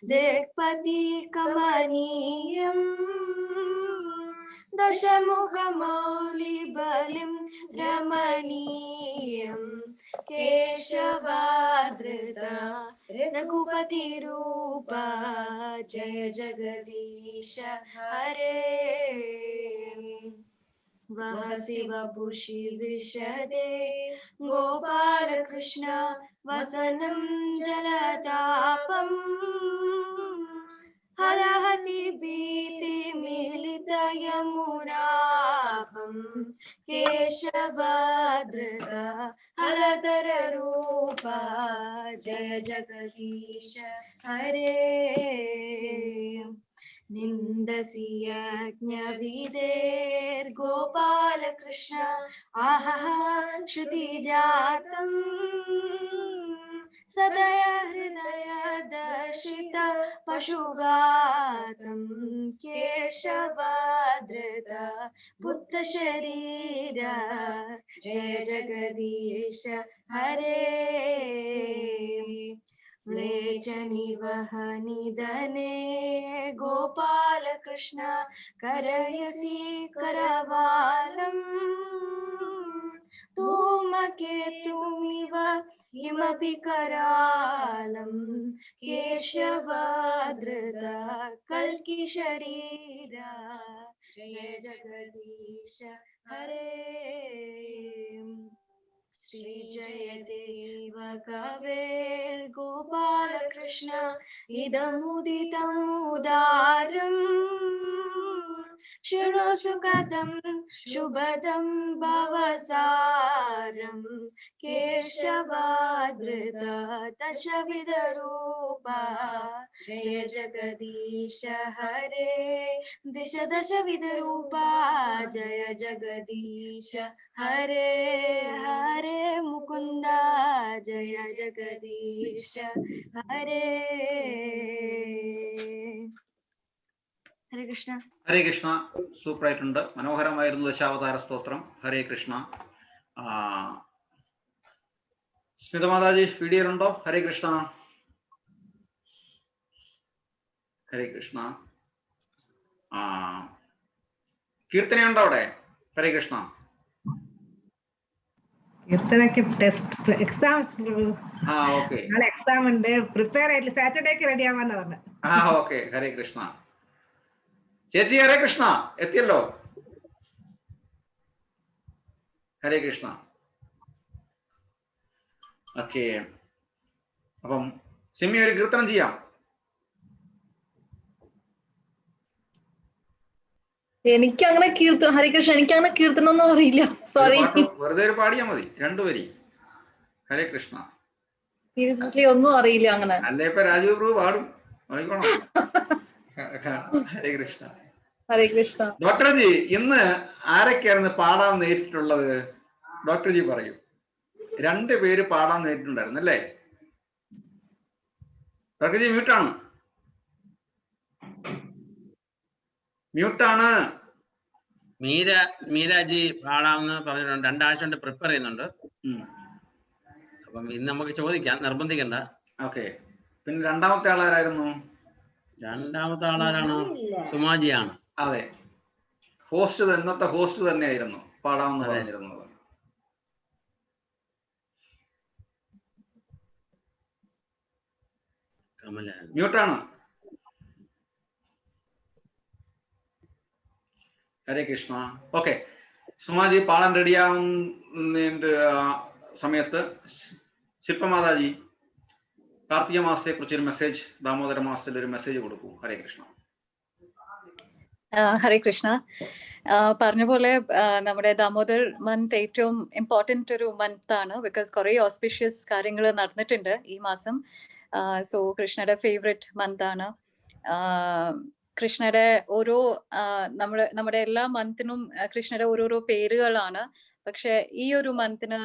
दिक्पति कमनीयम् दशमुखमौलि बलिं रमणीयम् केशवाधृता रघुपति रूपा जय जगदीश हरे वहसि वपुषि विशदे गोपाल कृष्ण वसनं जलतापम् हरहति भीति मिलित यमुनापम् केशवाधृता हलधर रूपा जय जगदीश हरे निन्दसि यज्ञविधेर्गोपाल कृष्ण आहः श्रुतिजातम् सदय हृदय दर्शित पशुघातम् केशवाधृता बुद्ध शरीर जय जगदीश हरे म्लेच्छ निवहनिधने गोपाल कृष्ण करयसि करवालम् धूमकेतुमिव किमपि करालं केशवधृता कल्कि शरीरा जय जगदीश हरे श्री जयदेव कवेर्गोपाल कृष्ण इदमुदितम् उदारम् शृणोषु कथं शुभदं भवसारं केशवाधृता दशविधरूपा जय जगदीश हरे दिश दशविधरूपा जय जगदीश हरे हरे मुकुंद जय जगदीश हरे ഹരേ കൃഷ്ണ. ഹരേ കൃഷ്ണ. സൂപ്പർ ആയിട്ടുണ്ട്, മനോഹരമായിരുന്നു ദശാവതാര സ്തോത്രം. ഹരേ കൃഷ്ണ. സ്മിത മാതാജി വീഡിയോയിലുണ്ടോ? ഹരേ കൃഷ്ണ. ഹരേ കൃഷ്ണ. കീർത്തനയുണ്ടോ അവിടെ? ഹരേ കൃഷ്ണ. കീർത്തനക്ക് ടെസ്റ്റ് എക്സാം ഓക്കെ, എക്സാം ഉണ്ട്, പ്രിപ്പയർ ആയിട്ടില്ല. സാറ്റർഡേക്ക് റെഡി ആവാന്ന് പറഞ്ഞു. ഓക്കെ. ഹരേ കൃഷ്ണ. ചേച്ചി ഹരേ കൃഷ്ണ എത്തിയല്ലോ. ഹരേ കൃഷ്ണ. ഓക്കെ, അപ്പം സിമ്മി ഒരു കീർത്തനം ചെയ്യാം. എനിക്ക് അങ്ങനെ കീർത്തനം, ഹരികൃഷ്ണൻ എനിക്ക് അങ്ങനെ കീർത്തനം ഒന്നും അറിയില്ല, സോറി. വെറുതെ ഒരു പാടിയാ മതി, 2 വരി. ഹരേ കൃഷ്ണ. സീരിയസ്ലി ഒന്നും അറിയില്ല അങ്ങനെ. അല്ലേ ഇപ്പൊ രാജീവ് പ്രഭു പാടും, നോക്കണം. ഹരേ കൃഷ്ണ. ഹരേ കൃഷ്ണ. ഡോക്ടർ ജി, ഇന്ന് ആരൊക്കെയായിരുന്നു പാടാൻ നേരിട്ടുള്ളത്? ഡോക്ടർ ജി പറയൂ. 2 പേര് പാടാൻ നേരിട്ടുണ്ടായിരുന്നു അല്ലേ? Doctor G മ്യൂട്ടാണ്, മ്യൂട്ടാണ്. മീരാജി പാടാമെന്ന് പറഞ്ഞിട്ടുണ്ട്, 2 ആഴ്ച കൊണ്ട് പ്രിപ്പയർ ചെയ്യുന്നുണ്ട്. അപ്പം ഇന്ന് നമുക്ക് ചോദിക്കാം, നിർബന്ധിക്കണ്ട. ഓക്കെ. പിന്നെ രണ്ടാമത്തെ ആളാരായിരുന്നു? രണ്ടാമത്തെ ആളാരാണ്? സുമാജിയാണ്. അതെ, ഹോസ്റ്റ്, ഇന്നത്തെ ഹോസ്റ്റ് തന്നെയായിരുന്നു പാടാമെന്ന് പറഞ്ഞിരുന്നത്. മ്യൂട്ടാണ്. ഹരേ കൃഷ്ണ. ഓക്കെ, സുമാജി പാടാൻ റെഡിയാവുന്ന സമയത്ത് ശില്പമാതാജി കാർത്തിക മാസത്തെ കുറിച്ച് ഒരു മെസ്സേജ്, ദാമോദര മാസത്തിൽ ഒരു മെസ്സേജ് കൊടുക്കൂ. ഹരേ കൃഷ്ണ. ഹരേ കൃഷ്ണ. പറഞ്ഞ പോലെ നമ്മുടെ ദാമോദർ മന്ത് ഏറ്റവും ഇമ്പോർട്ടന്റ് ഒരു മന്ത് ആണ്, ബിക്കോസ് കുറെ ഓസ്പിഷ്യസ് കാര്യങ്ങൾ നടന്നിട്ടുണ്ട് ഈ മാസം. സോ കൃഷ്ണയുടെ ഫേവറേറ്റ് മന്ത് ആണ്. കൃഷ്ണയുടെ ഓരോ നമ്മുടെ എല്ലാ മന്തിനും കൃഷ്ണയുടെ ഓരോരോ പേരുകളാണ്. പക്ഷെ ഈ ഒരു മന്തിന്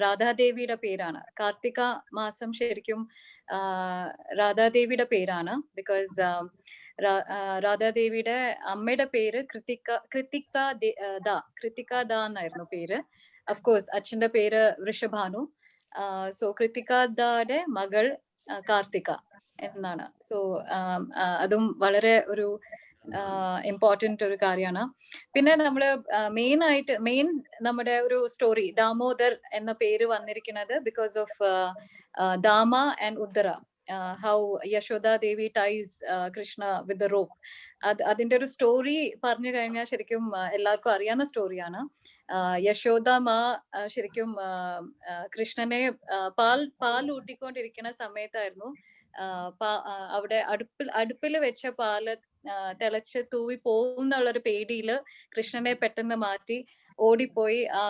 രാധാദേവിയുടെ പേരാണ്. കാർത്തിക മാസം ശരിക്കും രാധാദേവിയുടെ പേരാണ്. ബിക്കോസ് രാധാദേവിയുടെ അമ്മയുടെ പേര് കൃത്തിക ദ എന്നായിരുന്നു പേര്. അഫ്കോഴ്സ് അച്ഛന്റെ പേര് വൃഷഭാനു. സോ കൃത്തിക ദയുടെ മകൾ കാർത്തിക എന്നാണ്. സോ അതും വളരെ ഒരു ഇമ്പോർട്ടന്റ് ഒരു കാര്യമാണ്. പിന്നെ നമ്മള് മെയിൻ നമ്മുടെ ഒരു സ്റ്റോറി ദാമോദർ എന്ന പേര് വന്നിരിക്കുന്നത് ബിക്കോസ് ഓഫ് ദാമ ആൻഡ് ഉദ്ദര. How Yashoda Devi ties Krishna with the rope. അതിന്റെ ഒരു സ്റ്റോറി പറഞ്ഞു കഴിഞ്ഞാൽ ശരിക്കും എല്ലാവർക്കും അറിയാവുന്ന സ്റ്റോറിയാണ്. യശോദാമ്മ ശരിക്കും കൃഷ്ണനെ പാൽ ഊട്ടിക്കൊണ്ടിരിക്കുന്ന സമയത്തായിരുന്നു അവിടെ അടുപ്പിൽ വെച്ച പാല് തിളച്ച് തൂവി പോകുന്നുള്ളൊരു പേടിയില് കൃഷ്ണനെ പെട്ടെന്ന് മാറ്റി ഓടിപ്പോയി ആ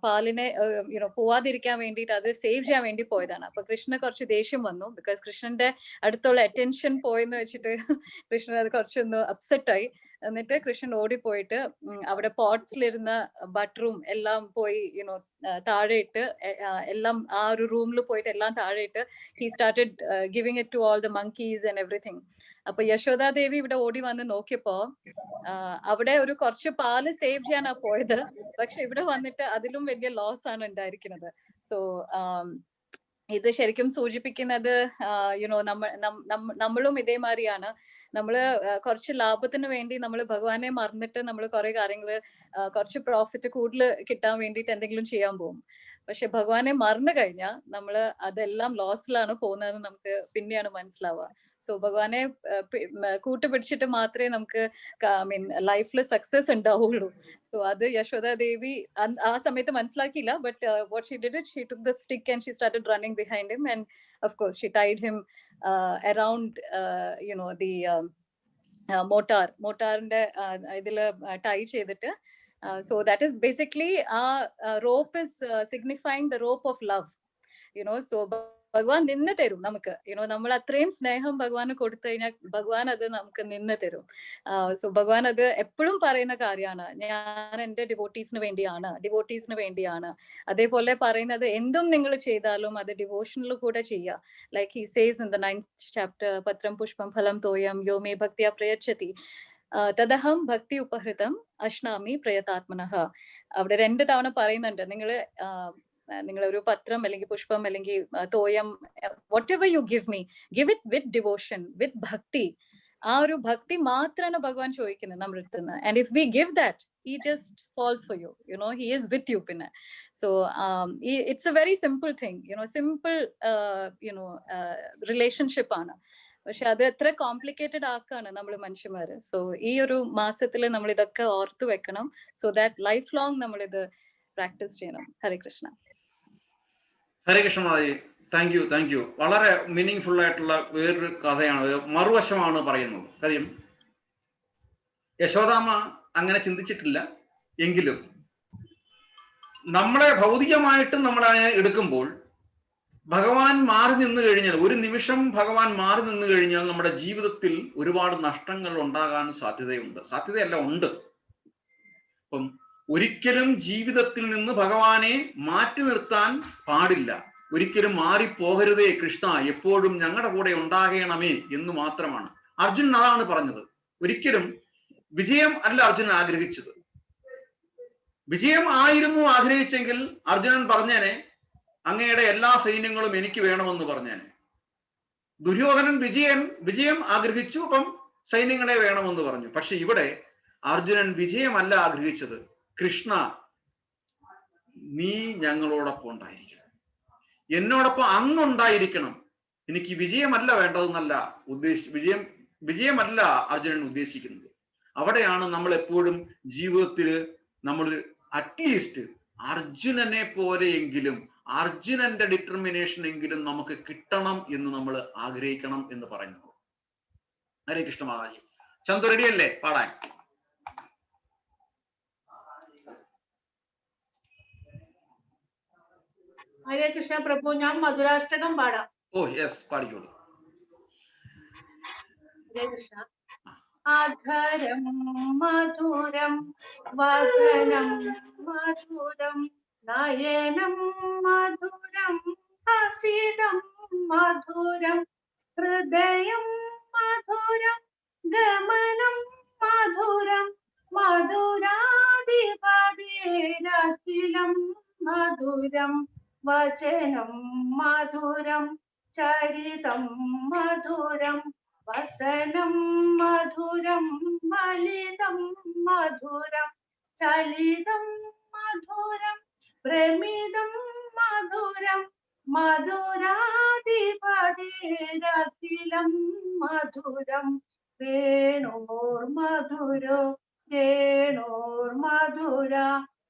പാലിനെ പോവാതിരിക്കാൻ വേണ്ടിയിട്ട് അത് സേവ് ചെയ്യാൻ വേണ്ടി പോയതാണ്. അപ്പൊ കൃഷ്ണന് കുറച്ച് ദേഷ്യം വന്നു, ബിക്കോസ് കൃഷ്ണന്റെ അടുത്തുള്ള അറ്റൻഷൻ പോയെന്ന് വെച്ചിട്ട് കൃഷ്ണൻ അത് കുറച്ചൊന്ന് അപ്സെറ്റ് ആയി. എന്നിട്ട് കൃഷ്ണൻ ഓടിപ്പോയിട്ട് അവിടെ പോട്ട്സിലിരുന്ന ബട്ടറും എല്ലാം പോയി താഴെ ഇട്ട്, എല്ലാം ആ ഒരു റൂമിൽ പോയിട്ട് എല്ലാം താഴെ ഇട്ട് he started giving it to all the monkeys and everything. അപ്പൊ യശോദാദേവി ഇവിടെ ഓടി വന്ന് നോക്കിയപ്പോ അവിടെ ഒരു കുറച്ച് പാല് സേവ് ചെയ്യാനാ പോയത്, പക്ഷെ ഇവിടെ വന്നിട്ട് അതിലും വലിയ ലോസ് ആണ് ഉണ്ടായിരിക്കുന്നത്. സോ ഇത് ശരിക്കും സൂചിപ്പിക്കുന്നത് നമ്മളും ഇതേമാതിരിയാണ്. നമ്മള് കുറച്ച് ലാഭത്തിന് വേണ്ടി നമ്മൾ ഭഗവാനെ മറന്നിട്ട് നമ്മൾ കുറെ കാര്യങ്ങള് കുറച്ച് പ്രോഫിറ്റ് കൂടുതൽ കിട്ടാൻ വേണ്ടിയിട്ട് എന്തെങ്കിലും ചെയ്യാൻ പോകും. പക്ഷെ ഭഗവാനെ മറന്നു കഴിഞ്ഞാൽ നമ്മള് അതെല്ലാം ലോസിലാണ് പോകുന്നതെന്ന് നമുക്ക് പിന്നെയാണ് മനസ്സിലാവുക. സോ ഭഗവാനെ കൂട്ടുപിടിച്ചിട്ട് മാത്രമേ നമുക്ക് ലൈഫിൽ സക്സസ് ഉണ്ടാവുള്ളൂ. സോ അത് യശോദ ദേവി ആ സമയത്ത് മനസ്സിലാക്കിയില്ല. But what she did it, she took the stick and she started running behind him and of course she tied him around the മോട്ടാറിന്റെ ഇതില് ടൈ ചെയ്തിട്ട്. So that is basically rope is signifying the rope of love, so ഭഗവാൻ നിന്ന് തരും നമുക്ക്. നമ്മൾ അത്രയും സ്നേഹം ഭഗവാന് കൊടുത്തു കഴിഞ്ഞാൽ ഭഗവാൻ അത് നമുക്ക് നിന്ന് തരും. സോ ഭഗവാൻ അത് എപ്പോഴും പറയുന്ന കാര്യമാണ്, ഞാൻ എന്റെ ഡിവോട്ടീസിന് വേണ്ടിയാണ്. അതേപോലെ പറയുന്നത് എന്തും നിങ്ങൾ ചെയ്താലും അത് ഡിവോഷനിൽ കൂടെ ചെയ്യുക. Like he says in the 9th chapter, പത്രം പുഷ്പം ഫലം തോയം യോ മേ ഭക്തിയാ പ്രയച്ഛതി തദഹം ഭക്തി ഉപഹൃതം അശ്നാമി പ്രയതാത്മനഃ. അവിടെ 2 തവണ പറയുന്നുണ്ട്, നിങ്ങൾ ഒരു പത്രം അല്ലെങ്കിൽ പുഷ്പം അല്ലെങ്കിൽ തോയം, whatever you give me, give it with devotion, with ഭക്തി. ആ ഒരു ഭക്തി മാത്രമാണ് ഭഗവാൻ ചോദിക്കുന്നത് നമ്മുടെ അടുത്ത് നിന്ന്. And if we give that, he just falls for you, he is with you പിന്നെ. So it's a very simple thing, simple relationship ആണ്. പക്ഷെ അത് എത്ര കോംപ്ലിക്കേറ്റഡ് ആക്കാണ് നമ്മൾ മനുഷ്യന്മാര്. സോ ഈ ഒരു മാസത്തില് നമ്മൾ ഇതൊക്കെ ഓർത്തു വെക്കണം. സോ ദാറ്റ് ലൈഫ് ലോങ് നമ്മൾ ഇത് പ്രാക്ടീസ് ചെയ്യണം. ഹരേ കൃഷ്ണ. Hare Krishna Mataji, thank you. വളരെ മീനിങ് ഫുൾ ആയിട്ടുള്ള വേറൊരു കഥയാണ്, മറുവശമാണ് പറയുന്നത്. കാര്യം യശോദാമ്മ അങ്ങനെ ചിന്തിച്ചിട്ടില്ല എങ്കിലും നമ്മളെ ഭൗതികമായിട്ടും നമ്മൾ അതിനെ എടുക്കുമ്പോൾ ഭഗവാൻ മാറി നിന്ന് കഴിഞ്ഞാൽ, ഒരു നിമിഷം ഭഗവാൻ മാറി നിന്ന് കഴിഞ്ഞാൽ നമ്മുടെ ജീവിതത്തിൽ ഒരുപാട് നഷ്ടങ്ങൾ ഉണ്ടാകാൻ ഉണ്ട്. അപ്പം ഒരിക്കലും ജീവിതത്തിൽ നിന്ന് ഭഗവാനെ മാറ്റി നിർത്താൻ പാടില്ല. ഒരിക്കലും മാറിപ്പോകരുതേ കൃഷ്ണ, എപ്പോഴും ഞങ്ങളുടെ കൂടെ ഉണ്ടാകണമേ എന്ന് മാത്രമാണ് അർജുനൻ അതാണ് പറഞ്ഞത്. ഒരിക്കലും വിജയം അല്ല അർജുനൻ ആഗ്രഹിച്ചത്. വിജയം ആയിരുന്നു ആഗ്രഹിച്ചെങ്കിൽ അർജുനൻ പറഞ്ഞേനെ, അങ്ങയുടെ എല്ലാ സൈന്യങ്ങളും എനിക്ക് വേണമെന്ന് പറഞ്ഞേനെ. ദുര്യോധനൻ വിജയം ആഗ്രഹിച്ചു, അപ്പം സൈന്യങ്ങളെ വേണമെന്ന് പറഞ്ഞു. പക്ഷെ ഇവിടെ അർജുനൻ വിജയമല്ല ആഗ്രഹിച്ചത്, കൃഷ്ണ നീ ഞങ്ങളോടൊപ്പം ഉണ്ടായിരിക്കണം, എന്നോടൊപ്പം അങ്ങുണ്ടായിരിക്കണം. എനിക്ക് വിജയമല്ല വേണ്ടതെന്നല്ല വിജയമല്ല അർജുനൻ ഉദ്ദേശിക്കുന്നത്. അവിടെയാണ് നമ്മൾ എപ്പോഴും ജീവിതത്തിൽ നമ്മൾ അറ്റ്ലീസ്റ്റ് അർജുനനെ പോലെയെങ്കിലും, അർജുനന്റെ ഡിറ്റർമിനേഷൻ എങ്കിലും നമുക്ക് കിട്ടണം എന്ന് നമ്മൾ ആഗ്രഹിക്കണം എന്ന് പറയുന്നത്. ഹരേ കൃഷ്ണ മാതാജി. ചന്തു റെഡി അല്ലേ പാടാൻ? ഹരേ കൃഷ്ണ പ്രഭു, ഞാൻ മധുരാഷ്ടകം പാടാം. ഓ യെസ്, പാടിക്കോളൂ. ഹരേ കൃഷ്ണ. അധരം മധുരം വദനം മധുരം നയനം മധുരം ഹസിതം മധുരം ഹൃദയം മധുരം ഗമനം മധുരം മധുരാധിപതിരഖിലം മധുരം വചനം മധുരം ചരിതം മധുരം വസനം മധുരം മലിതം മധുരം ചലിതം മധുരം പ്രമിതം മധുരം മധുരാധിപതിരഖിലം മധുരം വേണോർമധുരോ രേണോർമധുര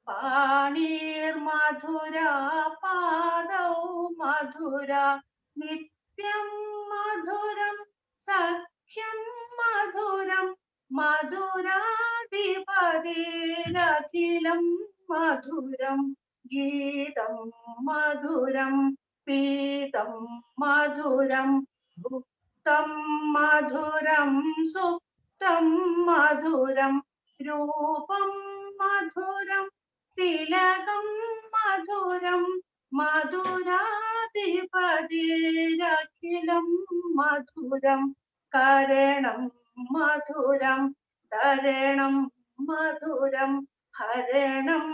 പാണീർമധുര പാദൗ മധുര നിത്യം മധുരം സഖ്യം മധുരം മധുരാധിപതിരഖിലം മധുരം ഗീതം മധുരം പീതം മധുരം ഭുക്തം മധുരം സുക്തം മധുരം രൂപം മധുരം തിലകം മധുരം മധുരാധിപതിരഖിലം മധുരം കരണം മധുരം തരണം മധുരം ഹരണം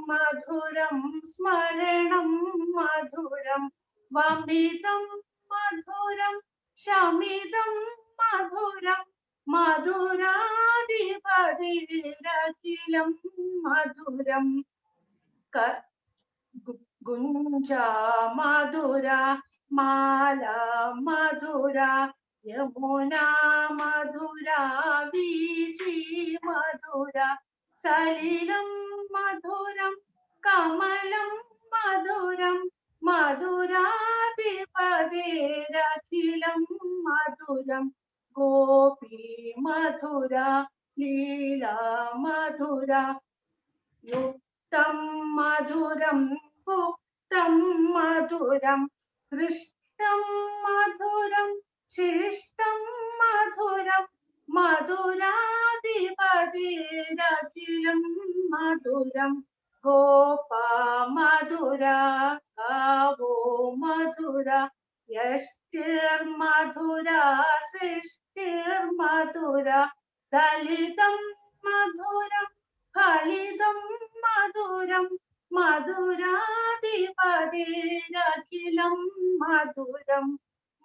മധുരം സ്മരണം മധുരം വമിതം മധുരം ശമിതം മധുരം മധുരാധിപതിരഖിലം മധുരം गुञ्जा मधुरा माला मधुरा यमुना मधुरा वीची मधुरा सलिलं मधुरं कमलं मधुरं मधुराधिपतेरखिलं मधुरं गोपी मधुरा लीला मधुरा युक्तं मधुरं भुक्तं मधुरं दृष्टं मधुरं शिष्टं मधुरं मधुराधिपतिरखिलं मधुरं गोपा मधुरा गावो मधुरा यष्टिर्मधुरा सृष्टिर्मधुरा दलितं मधुरं फलितं मधुरं मधुराधिपतिरखिलं मधुरं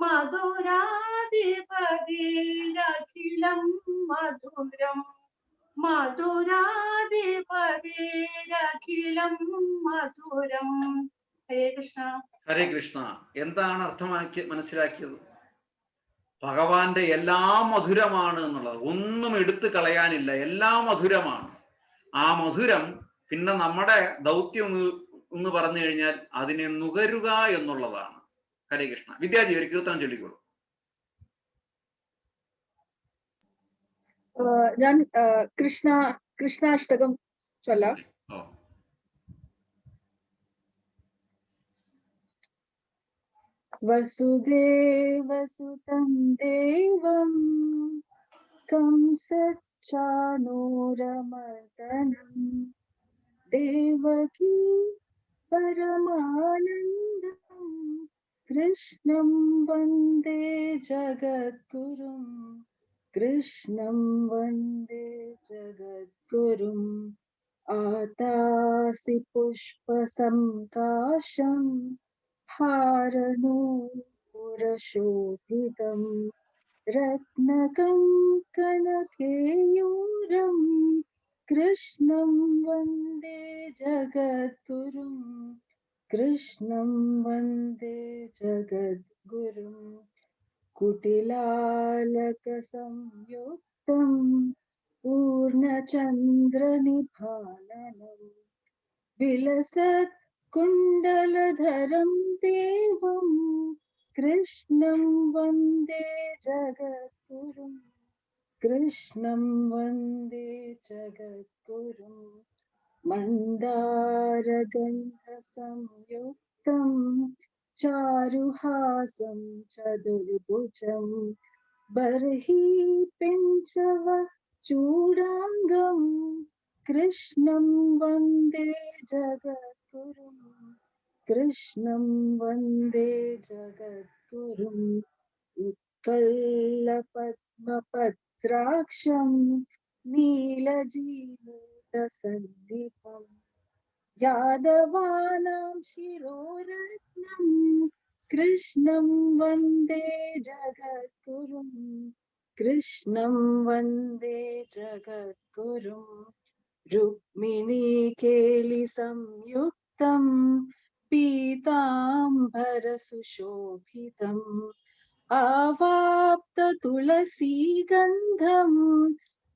मधुराधिपतिरखिलं मधुरं മധുരാധിപതിരഖിലം മധുരം. ഹരേ കൃഷ്ണ. ഹരേ കൃഷ്ണ. എന്താണ് അർത്ഥമാക്കി മനസ്സിലാക്കിയത്? ഭഗവാന്റെ എല്ലാം മധുരമാണ് എന്നുള്ളത്, ഒന്നും എടുത്തു കളയാനില്ല, എല്ലാം മധുരമാണ്. ആ മധുരം പിന്നെ നമ്മുടെ ദൗത്യം എന്ന് പറഞ്ഞു കഴിഞ്ഞാൽ അതിനെ നുകരുക എന്നുള്ളതാണ്. ഹരേ കൃഷ്ണ. വിദ്യാജി ഒരു കീർത്തനം ചൊല്ലിക്കോളൂ. ഞാൻ കൃഷ്ണാഷ്ടകം ചൊല്ലാം. വസുദേവസുതം ദേവം കംസച്ചാനൂരമർദനം ദേവകീ പരമാനന്ദം കൃഷ്ണം വന്ദേ ജഗദ്ഗുരും കൃഷ്ണം വന്ദേ ജഗദ്ഗുരും ആതാസി പുഷ്പസംകാശം ഹാരണൂപുരശോഭിതം രത്നകങ്കണകേയൂരം കൃഷ്ണം വന്ദേ ജഗദ്ഗുരും കൃഷ്ണം വന്ദേ ജഗദ്ഗുരും കുടിലാലകസംയുക്തം പൂർണ്ണചന്ദ്രനിഭാനനം വിലസത് കുണ്ടലധരം ദേവം കൃഷ്ണം വന്ദേ ജഗദ്ഗുരും കൃഷ്ണം വന്ദേ ജഗദ്ഗുരും മന്ദാരഗന്ധസംയുക്തം ചാരുഹാസം ചതുർഭുജം ബർഹി പിഞ്ചവ ചൂടാംഗം കൃഷ്ണം വന്ദേ ജഗദ്ഗുരും കൃഷ്ണം വന്ദേ ജഗദ്ഗുരും ഉത്കലപദ്മപത്രാക്ഷം നീലജീമൂതസന്നിഭം യാദവാനാം ശിരോരത്നം കൃഷ്ണം വന്ദേ ജഗദ്ഗുരും കൃഷ്ണം വന്ദേ ജഗദ്ഗുരും രുക്മിണീ കേളി സംയുക്തം പീതാംബര സുശോഭിതം ആവാപ്ത തുളസീഗന്ധം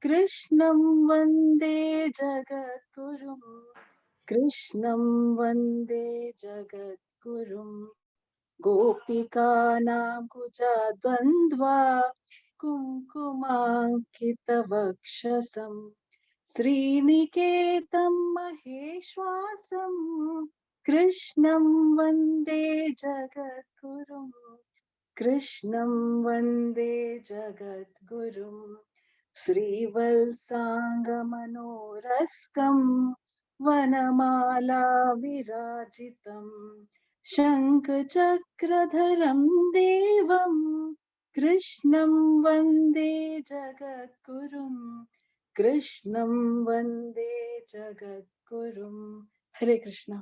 കൃഷ്ണം വന്ദേ ജഗദ്ഗുരും കൃഷ്ണം വന്ദേ ജഗദ്ഗുരും ഗോപികാനാം കുജദ്വന്ദ്വാ കുങ്കുമാങ്കിതവക്ഷസം ശ്രീനികേതം മഹേശ്വാസം കൃഷ്ണം വന്ദേ ജഗദ്ഗുരും കൃഷ്ണം വന്ദേ ജഗദ്ഗുരും ശ്രീവത്സാംഗമനോരസ്കം വനമാലാ വിരാജിതം ശംഖചക്രധരം ദേവം കൃഷ്ണം വന്ദേ ജഗദ്ഗുരും കൃഷ്ണം വന്ദേ ജഗദ്ഗുരും. Hare Krishna.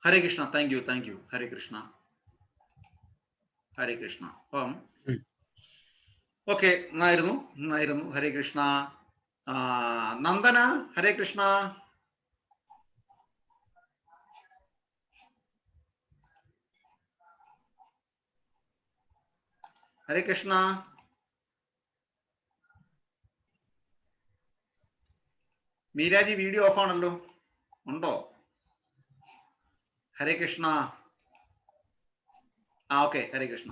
Hare Krishna. Thank you, thank you. Hare Krishna, Hare Krishna. അപ്പം ഓക്കെ, നന്നായിരുന്നു. ഹരേ കൃഷ്ണ. നന്ദന, ഹരേ കൃഷ്ണ. ഹരേ കൃഷ്ണ. മീരാജി വീഡിയോ ഓഫ് ആണല്ലോ, ഉണ്ടോ? ഹരേ കൃഷ്ണ. ഓക്കെ, ഹരേ കൃഷ്ണ.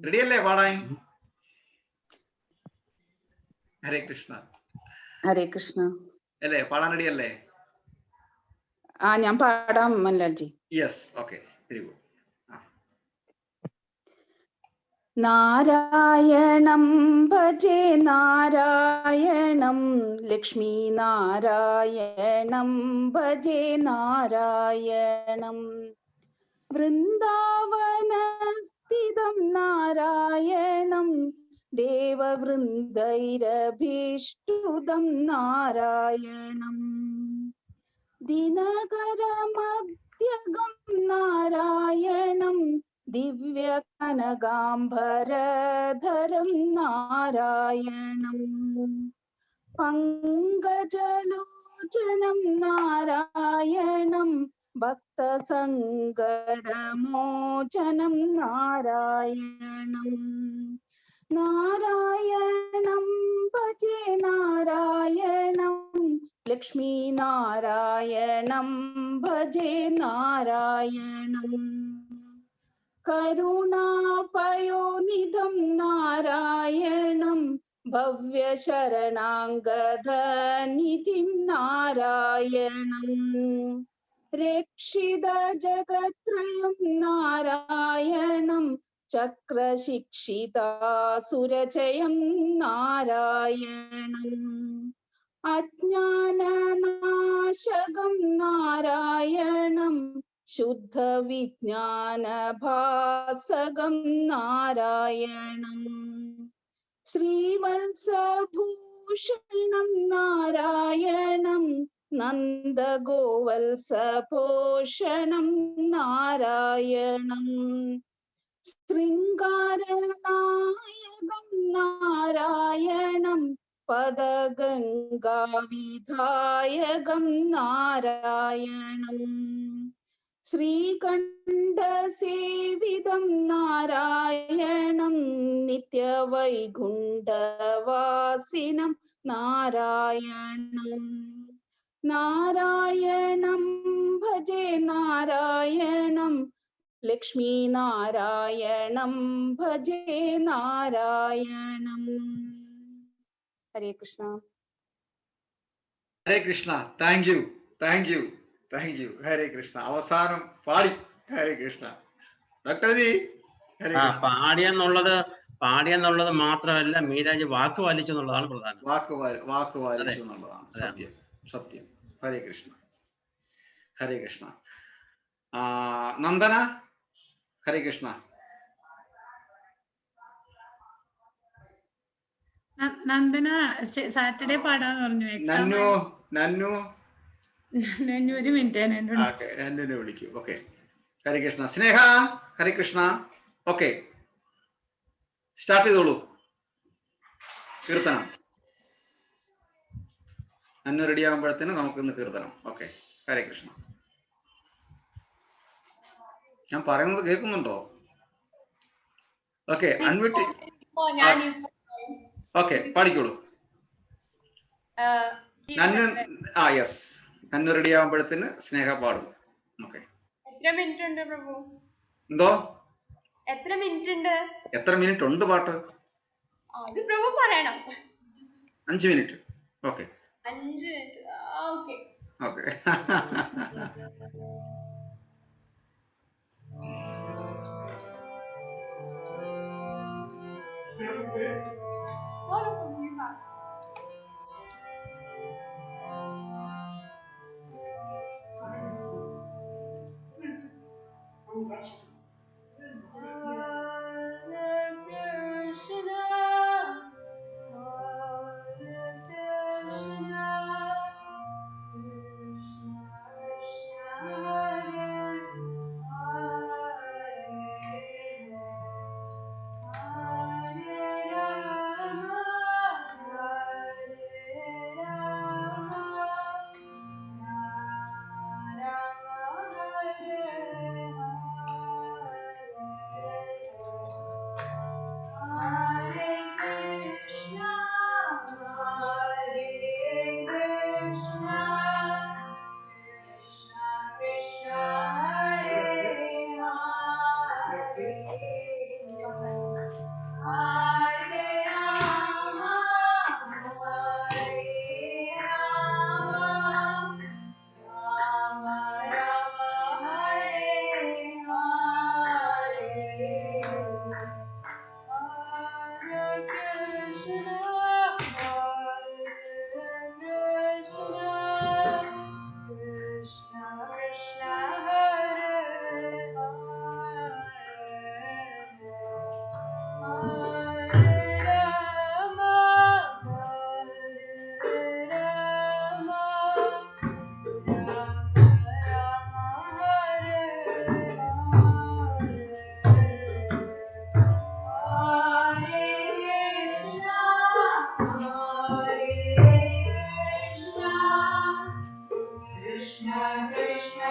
റെഡിയല്ലേ പാടാൻ? ഹരേ കൃഷ്ണ. ഹരേ കൃഷ്ണ. അല്ലേ, പാടാൻ റെഡിയല്ലേ? ഞാൻ പാടാം Mallalji. Yes, okay, very good. നാരായണം ഭജേ നാരായണം, ലക്ഷ്മീ നാരായണം ഭജേ നാരായണം, വൃന്ദാവനസ്ഥിതം നാരായണം, ദേവവൃന്ദൈരഭീഷ്ടുതം നാരായണം, ദിനകരമധ്യഗം നാരായണം, ദിവ്യകനകാംബരധരം നാരായണം, പങ്കജലോചനം നാരായണം, ഭക്തസങ്കടമോചനം നാരായണം, നാരായണം ഭജേ നാരായണം, ലക്ഷ്മീ നാരായണം ഭജേ നാരായണം, കരുണാപയോനിധം നാരായണം, ഭവ്യശരണാംഗദനിധിം നാരായണം, രക്ഷിതജഗത്രയം നാരായണം, ചക്രശിക്ഷിതാസുരചയം നാരായണം, അജ്ഞാനനാശകം നാരായണം, ശുദ്ധവിജ്ഞാനഭാസകം നാരായണം, ശ്രീവത്സഭൂഷണം നാരായണം, നന്ദഗോവത്സപോഷണം നാരായണം, ശൃംഗാരനായകം നാരായണം, പദഗംഗാവിധായകം നാരായണം, ശ്രീകണ്ഠസേവിതം നാരായണം, നിത്യവൈകുണ്ഠവാസിനം നാരായണം, നാരായണം ഭജേ നാരായണം, ലക്ഷ്മീ നാരായണം ഭജേ നാരായണം. Hare Krishna. Hare Krishna. Thank you, thank you, thank you. Hare Krishna. അവസാനം പാടി. ഹരേ കൃഷ്ണ. ഡോക്ടർ ജി, ഹരേ കൃഷ്ണ. പാടിയെന്നുള്ളത് മാത്രമല്ല, മീരാജി വാക്ക് പാലിച്ചു എന്നുള്ളതാണ് പ്രധാനം. വാക്ക് പാലിച്ചു എന്നുള്ളതാണ് സത്യം, സത്യം. ഹരേ കൃഷ്ണ, ഹരേ കൃഷ്ണ. നന്ദന, ഹരേ കൃഷ്ണ. നന്ദന സാറ്റർഡേ പാടാന്ന് പറഞ്ഞു. നന്നു ഒരു മിനിറ്റ്, നന്നുനെ വിളിക്കൂ. ഓക്കെ, ഹരേ കൃഷ്ണ. സ്നേഹ, ഹരേ കൃഷ്ണ. ഓക്കെ, സ്റ്റാർട്ട് ചെയ്തോളൂ കീർത്തനം. നന്നു റെഡി ആകുമ്പോഴത്തേന് നമുക്കിന്ന് കീർത്തനം. ഓക്കെ, ഹരേ കൃഷ്ണ. ഞാൻ പറയുന്നത് കേൾക്കുന്നുണ്ടോ? Okay, unmute. ഓക്കെ, പാടിക്കോളൂ. നന്നു. യെസ്, നന്നു റെഡി ആകുമ്പോഴത്തേന് സ്നേഹ പാടും. ഓക്കെ. എത്ര മിനിറ്റ് ഉണ്ട് പ്രഭു? എന്തോ എത്ര മിനിറ്റ് ഉണ്ട്? എത്ര മിനിറ്റ് ഉണ്ട് പാട്ട്? അത് പ്രഭു പറയണം. 5 minute. Okay, 5 minute. Okay, okay. Krishna Krishna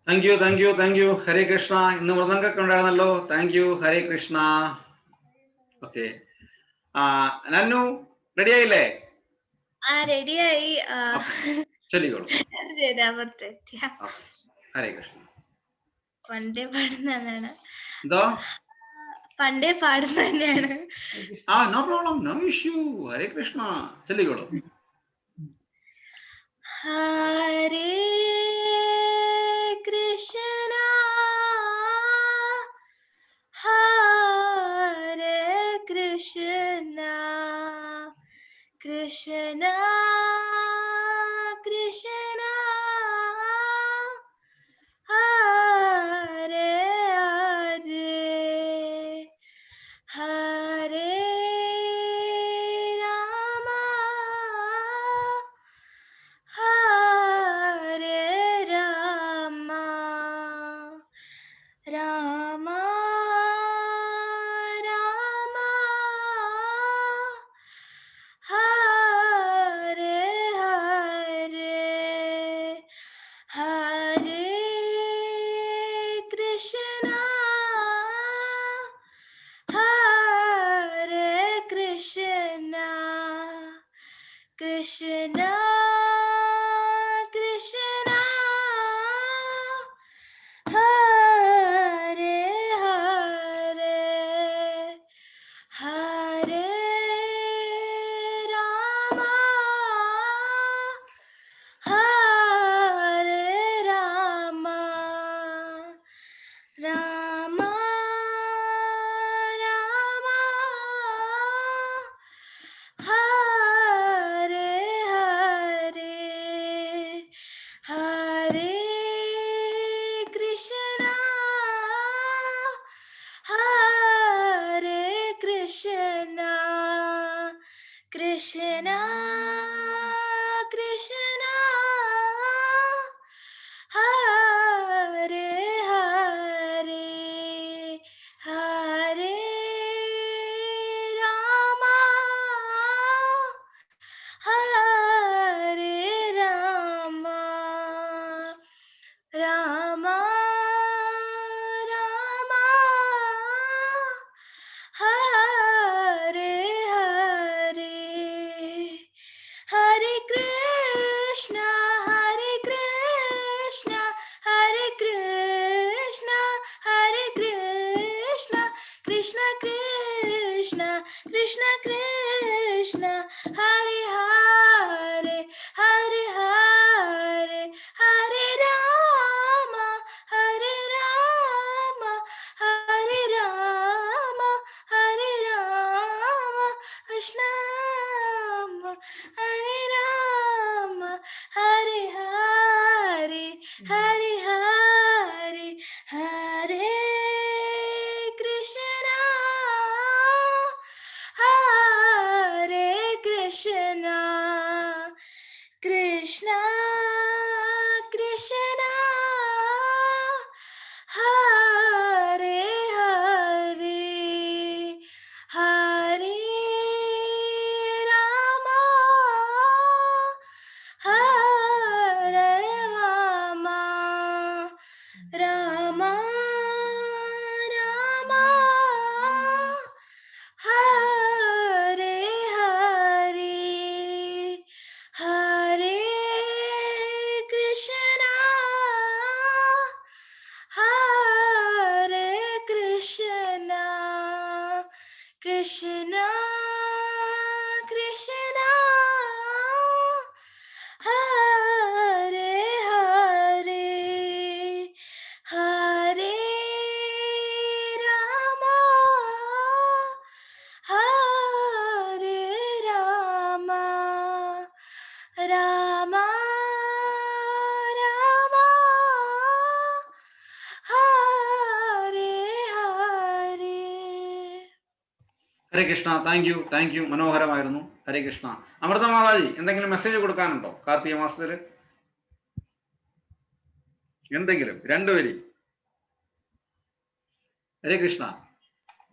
thank you thank you thank you. Hare Krishna. ഇന്ന് മൃദംഗൊക്കെ ഉണ്ടായിരുന്നല്ലോ. Thank you. Hare Krishna. Okay, Nannu ready ആയില്ലേ? റെഡിയായി. ചൊല്ലിക്കോളൂ. ഹരേ കൃഷ്ണ. പണ്ടേ പാടുന്നതാണ്. എന്തോ പണ്ടേ പാടുന്ന തന്നെയാണ്. No problem, no issue. Hare Krishna, ചൊല്ലിക്കോളൂ. ഹരേ കൃഷ്ണ ഹരേ കൃഷ്ണ കൃഷ്ണ കൃഷ്ണ ഹരേ ഹരേ ഹരേ രാമ ഹരേ രാമ രാമ രാമ ഹരേ ഹരേ ഹരേ കൃഷ്ണ ഹരേ കൃഷ്ണ കൃഷ്ണ കൃഷ്ണ ഹരേ ഹരേ ഹരേ രാമ ഹരേ രാമ രാമ രാമ ഹരേ ഹരേ ഹരേ കൃഷ്ണ ഹരേ കൃഷ്ണ കൃഷ്ണ കൃഷ്ണ ഹരേ ഹരേ ഹരേ രാമ ഹരേ രാമ രാമ രാമ ഹരേ ഹരേ ഹരേ കൃഷ്ണ ഹരേ കൃഷ്ണ ഹരേ കൃഷ്ണ ഹരേ കൃഷ്ണ കൃഷ്ണ കൃഷ്ണ കൃഷ്ണ കൃഷ്ണ ഹരേ ഹരേ ഹരേ ഹരേ ഹരേ രാമ ഹരേ രാമ ഹരേ രാമ ഹരേ രാമ കൃഷ്ണ ഹരേ രാമ ഹരേ ഹരേ ഹരേ ഹരേ ഹരേ കൃഷ്ണ ഹരേ കൃഷ്ണ കൃഷ്ണ കൃഷ്ണ ഹരേ ഹരേ ഹരേ രാമ ഹരേ രാമ രാമ രാമ ഹരേ ഹരേ ഹരേ കൃഷ്ണ ഹരേ കൃഷ്ണ കൃഷ്ണ കൃഷ്ണ ഹരേ ഹരേ ഹരേ രാമ ഹരേ രാമ രാമ രാമ ഹരേ ഹരേ. ഹരേ കൃഷ്ണ. Thank you. മനോഹരമായിരുന്നു. ഹരേ കൃഷ്ണ. അമൃത മാതാജി, എന്തെങ്കിലും മെസ്സേജ് കൊടുക്കാനുണ്ടോ കാർത്തിക മാസത്തില്? എന്തെങ്കിലും രണ്ടുപേരി. ഹരേ കൃഷ്ണ.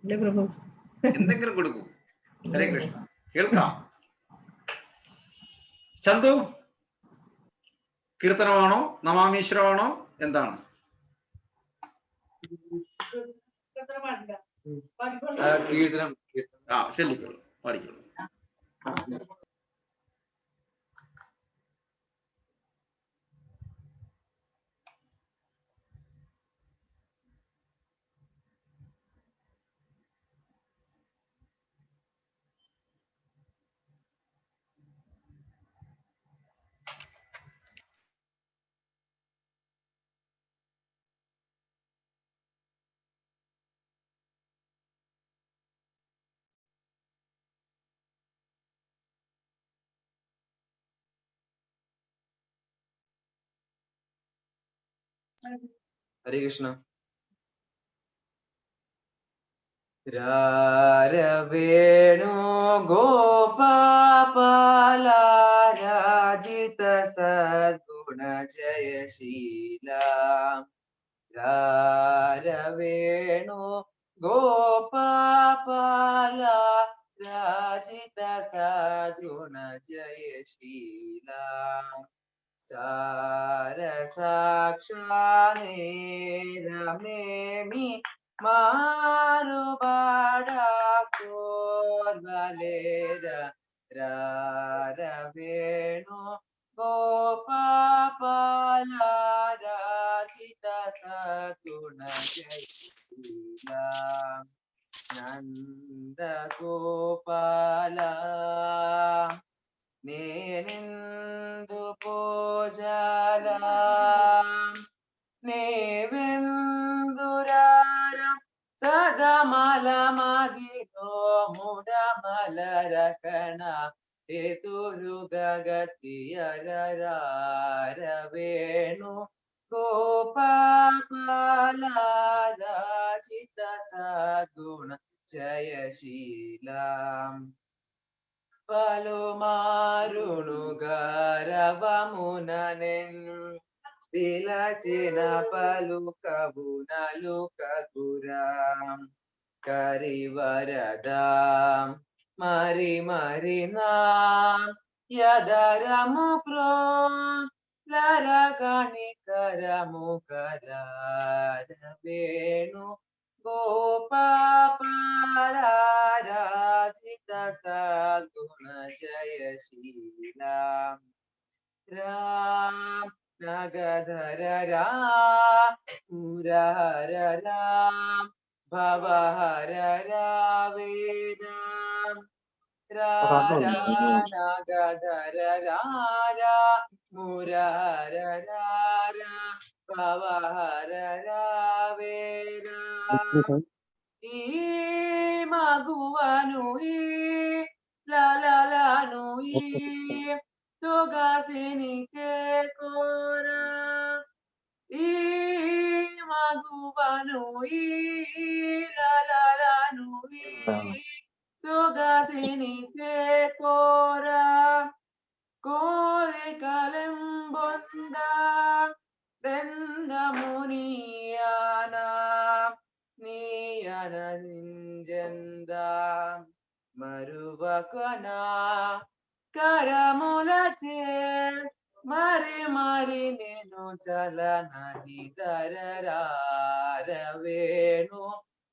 ഇല്ല പ്രഭു. എന്തെങ്കിലും കൊടുക്കൂ. ഹരേ കൃഷ്ണ. കേൾക്കാം. ചന്തു, കീർത്തനമാണോ നമാമീശ്വരമാണോ എന്താണ്? കീർത്തനം ആ ചെല്ലിക്കോളൂ, പാടിക്കോളൂ. ഹരേ കൃഷ്ണ. രാരവേണു ഗോപാല രാജിത സദ്ഗുണ ജയശീല. രാരവേണു ഗോപാല രാജിത സദ്ഗുണ ജയശീല. സാരസാക്ഷാനേരമേമി മാറുപാട കോർവലേര. രാരവേണു ഗോപാല രാജിത സദ്ഗുണ ജയശീല. നന്ദഗോപാല നേനിന്ദു പൂജല നേവെന്ദുരാരം സദമലമതിലോ മുടമലരകണ എതുരുഗഗതിയരവേണു ഗോപാല രാജിത സദ്ഗുണ ജയശീല. పలుమారుణుగరవముననెన్ పిలచిన పలుకబునలుకగురాం కరివరదాం మరి మరి నాం యదరము క్రోం లరగణికరము కరారవేణు గోపాల రాజిత సద్గుణ జయశీల. రామ నగధర రామ పురహర రామ భవహర రావేదాం. నగధర రారా మురహర రారా భవహర రావేదా. ఈ మగువను ఈ లలలను ఈ తుగసిని చేకోరా. ఈ మగువను ఈ లలలను ఈ తుగసిని చేకోరా. కోరికలెంబొంద దెందమునియానా నీయన నింజంద మరువకనా కరములచే మరి మరి నేను చలనని దరరారవేణు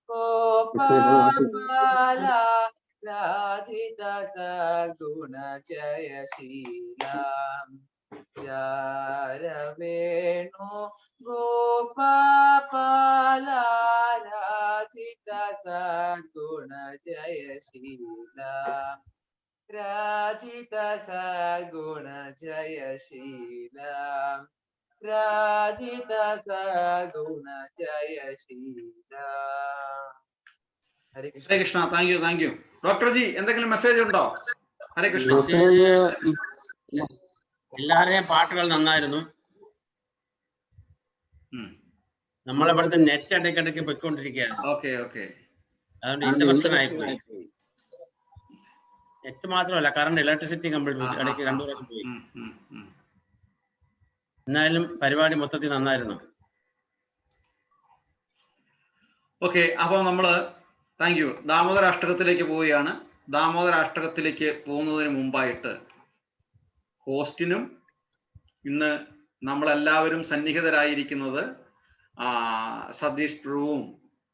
గోపాల రాజిత సద్గుణ జయశీల. రారవేణు గోపాల రాజిత సద్గుణ జయశీల. రాజిత సద్గుణ జయశీల. രാജിത സഗുണ ജയശീല. Hare Krishna. Hare Krishna. Thank you. Doctor ji എന്തെങ്കിലും മെസ്സേജ് ഉണ്ടോ? ഹരേ കൃഷ്ണ. എല്ലാവരുടെയും പാട്ടുകൾ നന്നായിരുന്നു. നമ്മളിവിടുത്തെ നെറ്റ് ഇടയ്ക്കിടയ്ക്ക് പൊയ്ക്കൊണ്ടിരിക്കുകയാണ്. അതുകൊണ്ട് ഇന്ന് പ്രശ്നമായിപ്പോയി. നെറ്റ് മാത്രമല്ല, കറണ്ട് ഇലക്ട്രിസിറ്റി കംപ്ലീറ്റ് ഇടയ്ക്ക് 2 പ്രാവശ്യം പോയി. എന്നാലും പരിപാടി മൊത്തത്തിൽ നന്നായിരുന്നു. ഓക്കെ, അപ്പോൾ നമ്മള് താങ്ക് യു. ദാമോദര അഷ്ടകത്തിലേക്ക് പോവുകയാണ്. ദാമോദര അഷ്ടകത്തിലേക്ക് പോകുന്നതിന് മുമ്പായിട്ട് ഹോസ്റ്റിനും ഇന്ന് നമ്മളെല്ലാവരും സന്നിഹിതരായിരിക്കുന്നത് സതീഷ് പ്രഭുവും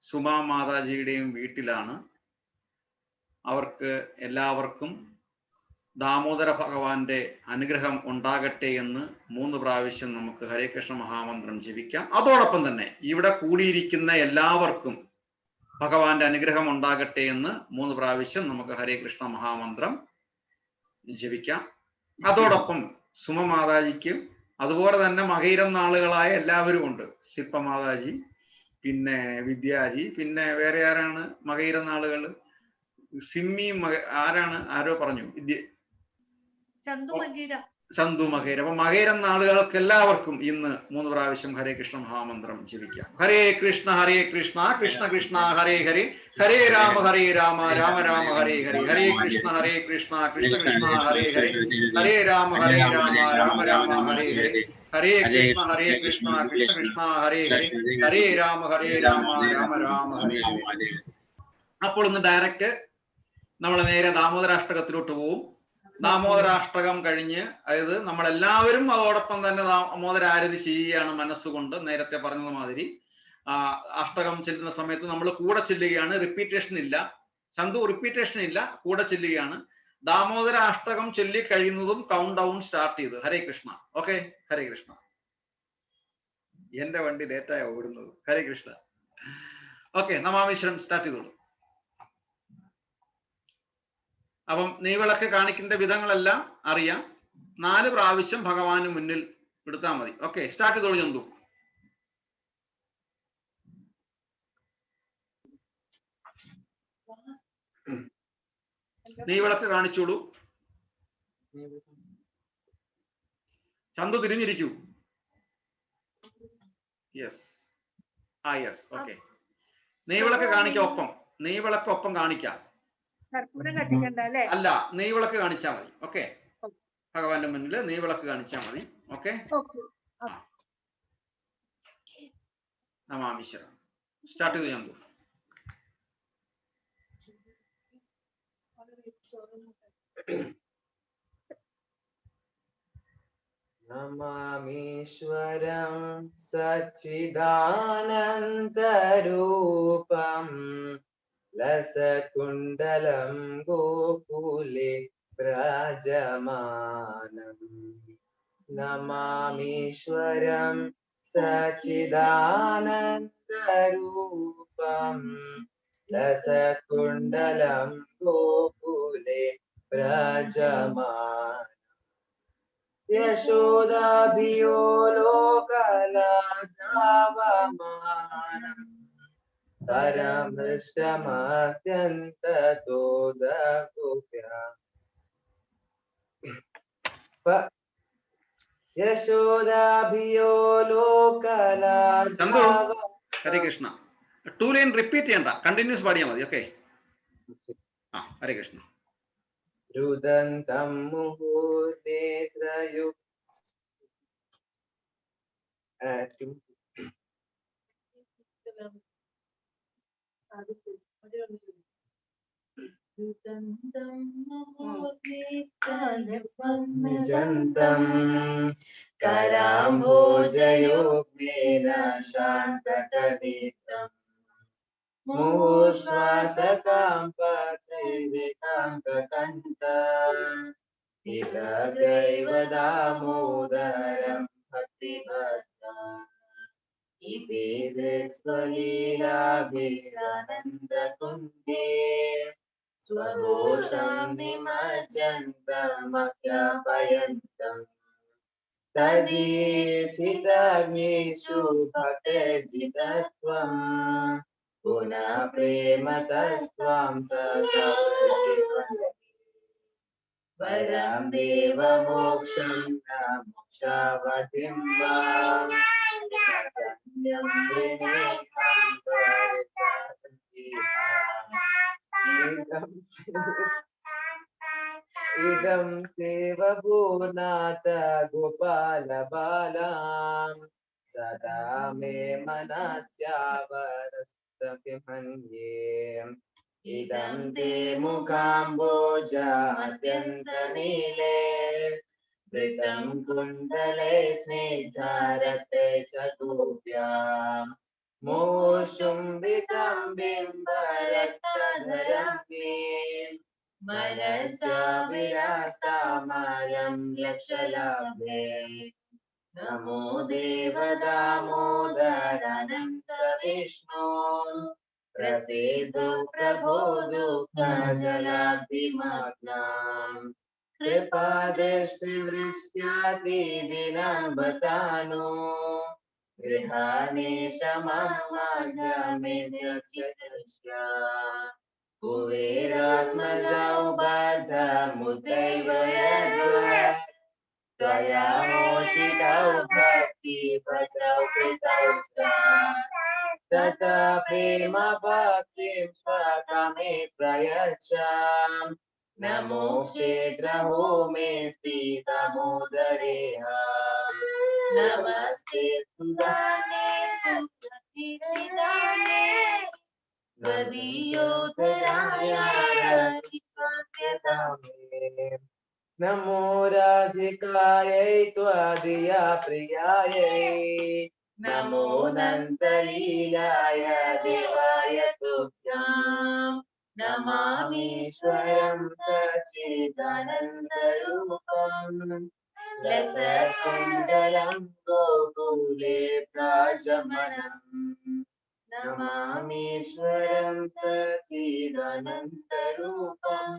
സുമാ മാതാജിയുടെയും വീട്ടിലാണ്. അവർക്ക് എല്ലാവർക്കും ദാമോദര ഭഗവാന്റെ അനുഗ്രഹം ഉണ്ടാകട്ടെ എന്ന് 3 പ്രാവശ്യം നമുക്ക് ഹരേ കൃഷ്ണ മഹാമന്ത്രം ജപിക്കാം. അതോടൊപ്പം തന്നെ ഇവിടെ കൂടിയിരിക്കുന്ന എല്ലാവർക്കും ഭഗവാന്റെ അനുഗ്രഹം ഉണ്ടാകട്ടെ എന്ന് 3 പ്രാവശ്യം നമുക്ക് ഹരേ കൃഷ്ണ മഹാമന്ത്രം ജപിക്കാം. അതോടൊപ്പം സുമ മാതാജിക്കും അതുപോലെ തന്നെ മകയിരം നാളുകളായ എല്ലാവരും ഉണ്ട്. ശില്പ മാതാജി, പിന്നെ വിദ്യാജി, പിന്നെ വേറെ ആരാണ് മകയിരം നാളുകൾ? സിമ്മി ആരാണ്? ആരോ പറഞ്ഞു ചന്തു മകേര. അപ്പൊ മകേരം നാളുകൾക്ക് എല്ലാവർക്കും ഇന്ന് 3 പ്രാവശ്യം ഹരേ കൃഷ്ണ മഹാമന്ത്രം ജപിക്കാം. ഹരേ കൃഷ്ണ കൃഷ്ണ കൃഷ്ണ ഹരേ ഹരേ, ഹരേ രാമ രാമ രാമ ഹരേ ഹരേ, ഹരേ കൃഷ്ണ കൃഷ്ണ കൃഷ്ണ ഹരേ ഹരേ, ഹരേ രാമ രാമ രാമ ഹരേ ഹരേ, ഹരേ കൃഷ്ണ കൃഷ്ണ കൃഷ്ണ ഹരേ ഹരേ, ഹരേ രാമ രാമ രാമ ഹരേ ഹരേ. അപ്പോൾ ഇന്ന് ഡയറക്റ്റ് നമ്മൾ നേരെ ദാമോദരാഷ്ടകത്തിലോട്ട് പോവും. ദാമോദരാഷ്ടകം കഴിഞ്ഞ്, അതായത് നമ്മളെല്ലാവരും അതോടൊപ്പം തന്നെ ദാമോദരാരതി ചെയ്യുകയാണ് മനസ്സുകൊണ്ട്. നേരത്തെ പറഞ്ഞത് മാതിരി അഷ്ടകം ചെല്ലുന്ന സമയത്ത് നമ്മൾ കൂടെ ചെല്ലുകയാണ്, റിപ്പീറ്റേഷൻ ഇല്ല. ചന്തു റിപ്പീറ്റേഷൻ ഇല്ല, കൂടെ ചെല്ലുകയാണ്. ദാമോദര അഷ്ടകം ചൊല്ലി കഴിയുന്നതും കൗണ്ട് ഡൗൺ സ്റ്റാർട്ട് ചെയ്തു. ഹരേ കൃഷ്ണ. ഓക്കെ, ഹരേ കൃഷ്ണ. എന്റെ വണ്ടി ലേറ്റായ ഓടുന്നത്. ഹരേ കൃഷ്ണ. ഓക്കെ, നമാമീശ്വരം സ്റ്റാർട്ട് ചെയ്തോളൂ. അപ്പം നെയ്വിളക്ക് കാണിക്കേണ്ട വിധങ്ങളെല്ലാം അറിയാം. 4 പ്രാവശ്യം ഭഗവാന് മുന്നിൽ എടുത്താൽ മതി. ഓക്കെ, സ്റ്റാർട്ട് ചെയ്തോളൂ ചന്തു. നെയ്വിളക്ക് കാണിച്ചോളൂ. ചന്തു തിരിഞ്ഞിരിക്കൂ. Yes, yes. ഓക്കെ, നെയ്വിളക്ക് കാണിക്കാം. ഒപ്പം നെയ്വിളക്ക് ഒപ്പം കാണിക്കാം. അല്ല, നെയ്വിളക്ക് കാണിച്ചാൽ മതി. ഓക്കെ, ഭഗവാന്റെ മുന്നിൽ നെയ്വിളക്ക് കാണിച്ചാൽ മതി. ഓക്കെ, നമാമീശ്വരം സ്റ്റാർട്ട് ചെയ്തു ചന്തു. നമാമീശ്വരം സച്ചിദാനന്ദരൂപം ലസകുണ്ടലം ഗോകുലെ വ്രജമാനം. നമാമീശ്വരം സച്ചിദാനന്ദരൂപം ലസകുണ്ടലം ഗോകുലെ വ്രജമാനം. യശോദാഭിയോ ലോകലാഘവമാനം പരമൃഷ്ടമത്യന്തതോദഗോപ്യാം. യശോദാഭിയോ ലോകലാഘവ. ഹരേ കൃഷ്ണ. 2 ലൈൻ റിപ്പീറ്റ് ചെയ്യണ്ട, കണ്ടിന്യൂസ് പാടിയാൽ മതി. ഓക്കെ, ഹരേ കൃഷ്ണ. രുദന്തം മുഹുർനേത്രയു നിജന്തം കരാംഭോജയോഗ്നേന ശാന്തകനേത്രം മുശ്വാസകാംപത്രൈവേകാന്തകണ്ഠ ഇതഗ്രൈവ ദാമോദരം ഭക്തിഭക്തം ഇതേസ്വലീലാഭിരാനന്ദകുന്ദേ സ്വഘോഷം നിമജ്ജന്തമഖ്യാപയന്തം തദീശിതഗ്നേഷു ഭക്തജിതത്വം പുനഃ പ്രേമതസ്ത്വാം വരം ദേവമോക്ഷം ന മോക്ഷാവതിം വാം ഇദം ദേവഭൂനാഥ ഗോപാല ബാലാം സദാ മേ മനസ്യാവരസ്തമന്യേ. ഇദം തേ മുഖാംബോജ അത്യന്തനീലേ वृतं कुण्डले स्निग्धारते च गोप्याम् मोषुम्बितं बिम्बरक्तधरं मनसा विरास्तामालं लक्षलाभे नमो देवदामोदरानन्त विष्णो प्रसीदो प्रभो दुःखजलाभिमग्नाम् कृपादृष्टिवृष्ट्यादिदिनं बतानो गृहाणि क्षमामागमित्यक्षकृष्या कुबेरात्मजौ बद्धमुदैव यद्वत् त्वया मोचितौ भक्तिपचौ कृतौ तथा प्रेम भक्तिं स्वकामे प्रयच्छ नमो क्षेत्रहो मे स्थितमोदरेह नमस्ते सुदाने सुखिदाने त्वदीयोद्धराय विश्वास्यतामे नमो राधिकायै त्वदीया प्रियायै नमो नन्तलीलाय देवाय तुभ्याम् नमामीश्वरं सच्चिदानन्दरूपम् लसत्कुण्डलं गोकुले प्राजमनम् नमामीश्वरं सच्चिदानन्दरूपम्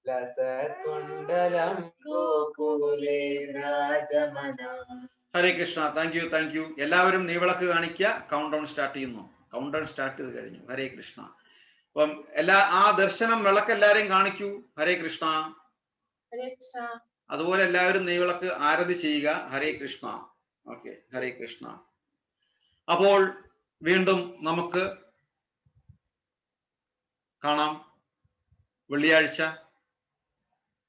लसत्कुण्डलं गोकुले राजमनम्. ഹരേ കൃഷ്ണ. Thank you. എല്ലാവരും നീവിളക്ക് കാണിക്കുക. കൗണ്ട് ഡൗൺ സ്റ്റാർട്ട് ചെയ്യുന്നു. കൗണ്ട് ഡൗൺ സ്റ്റാർട്ട് ചെയ്ത് കഴിഞ്ഞു. ഹരേ കൃഷ്ണ. അപ്പം ആ ദർശനം വിളക്ക് എല്ലാവരെയും കാണിക്കൂ. ഹരേ കൃഷ്ണ. അതുപോലെ എല്ലാവരും നെയ്വിളക്ക് ആരതി ചെയ്യുക. ഹരേ കൃഷ്ണ. ഓക്കെ, ഹരേ കൃഷ്ണ. അപ്പോൾ വീണ്ടും നമുക്ക് കാണാം. വെള്ളിയാഴ്ച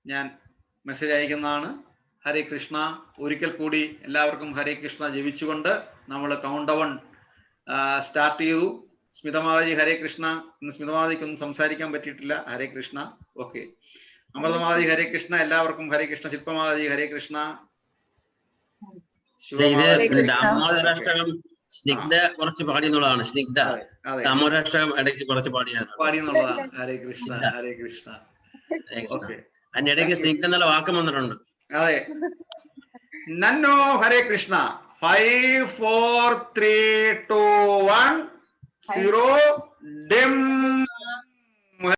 ഞാൻ മെസ്സേജ് അയക്കുന്നതാണ്. ഹരേ കൃഷ്ണ. ഒരിക്കൽ കൂടി എല്ലാവർക്കും ഹരേ കൃഷ്ണ ജപിച്ചുകൊണ്ട് നമ്മൾ കൗണ്ട് ഡൗൺ സ്റ്റാർട്ട് ചെയ്തു. സ്മിതമാതാജി ഹരേ കൃഷ്ണ. ഇന്ന് സ്മിതമാതാജിക്കൊന്നും സംസാരിക്കാൻ പറ്റിയിട്ടില്ല. ഹരേ കൃഷ്ണ. ഓക്കെ. അമൃതമാതാജി ഹരേ കൃഷ്ണ. എല്ലാവർക്കും ഹരേ കൃഷ്ണ. ശില്പമാതാജി ഹരേ കൃഷ്ണ. ദാമോദരാഷ്ടകം സ്നിഗ്ധ കുറച്ച് പാടിയെന്നുള്ളതാണ്. സ്നിഗ്ധ ദാമോദരാഷ്ടകം ഇടയ്ക്ക് കുറച്ച് പാടിയെന്നുള്ളതാണ്. ഹരേ കൃഷ്ണ. ഹരേ കൃഷ്ണ. ഓക്കെ. അതിനിടയ്ക്ക് സ്നിഗ്ധ എന്നുള്ള വാക്കം വന്നിട്ടുണ്ട്. അതെ. നന്നോ ഹരേ കൃഷ്ണ. 5 4 3 2 1 0 ഡിം.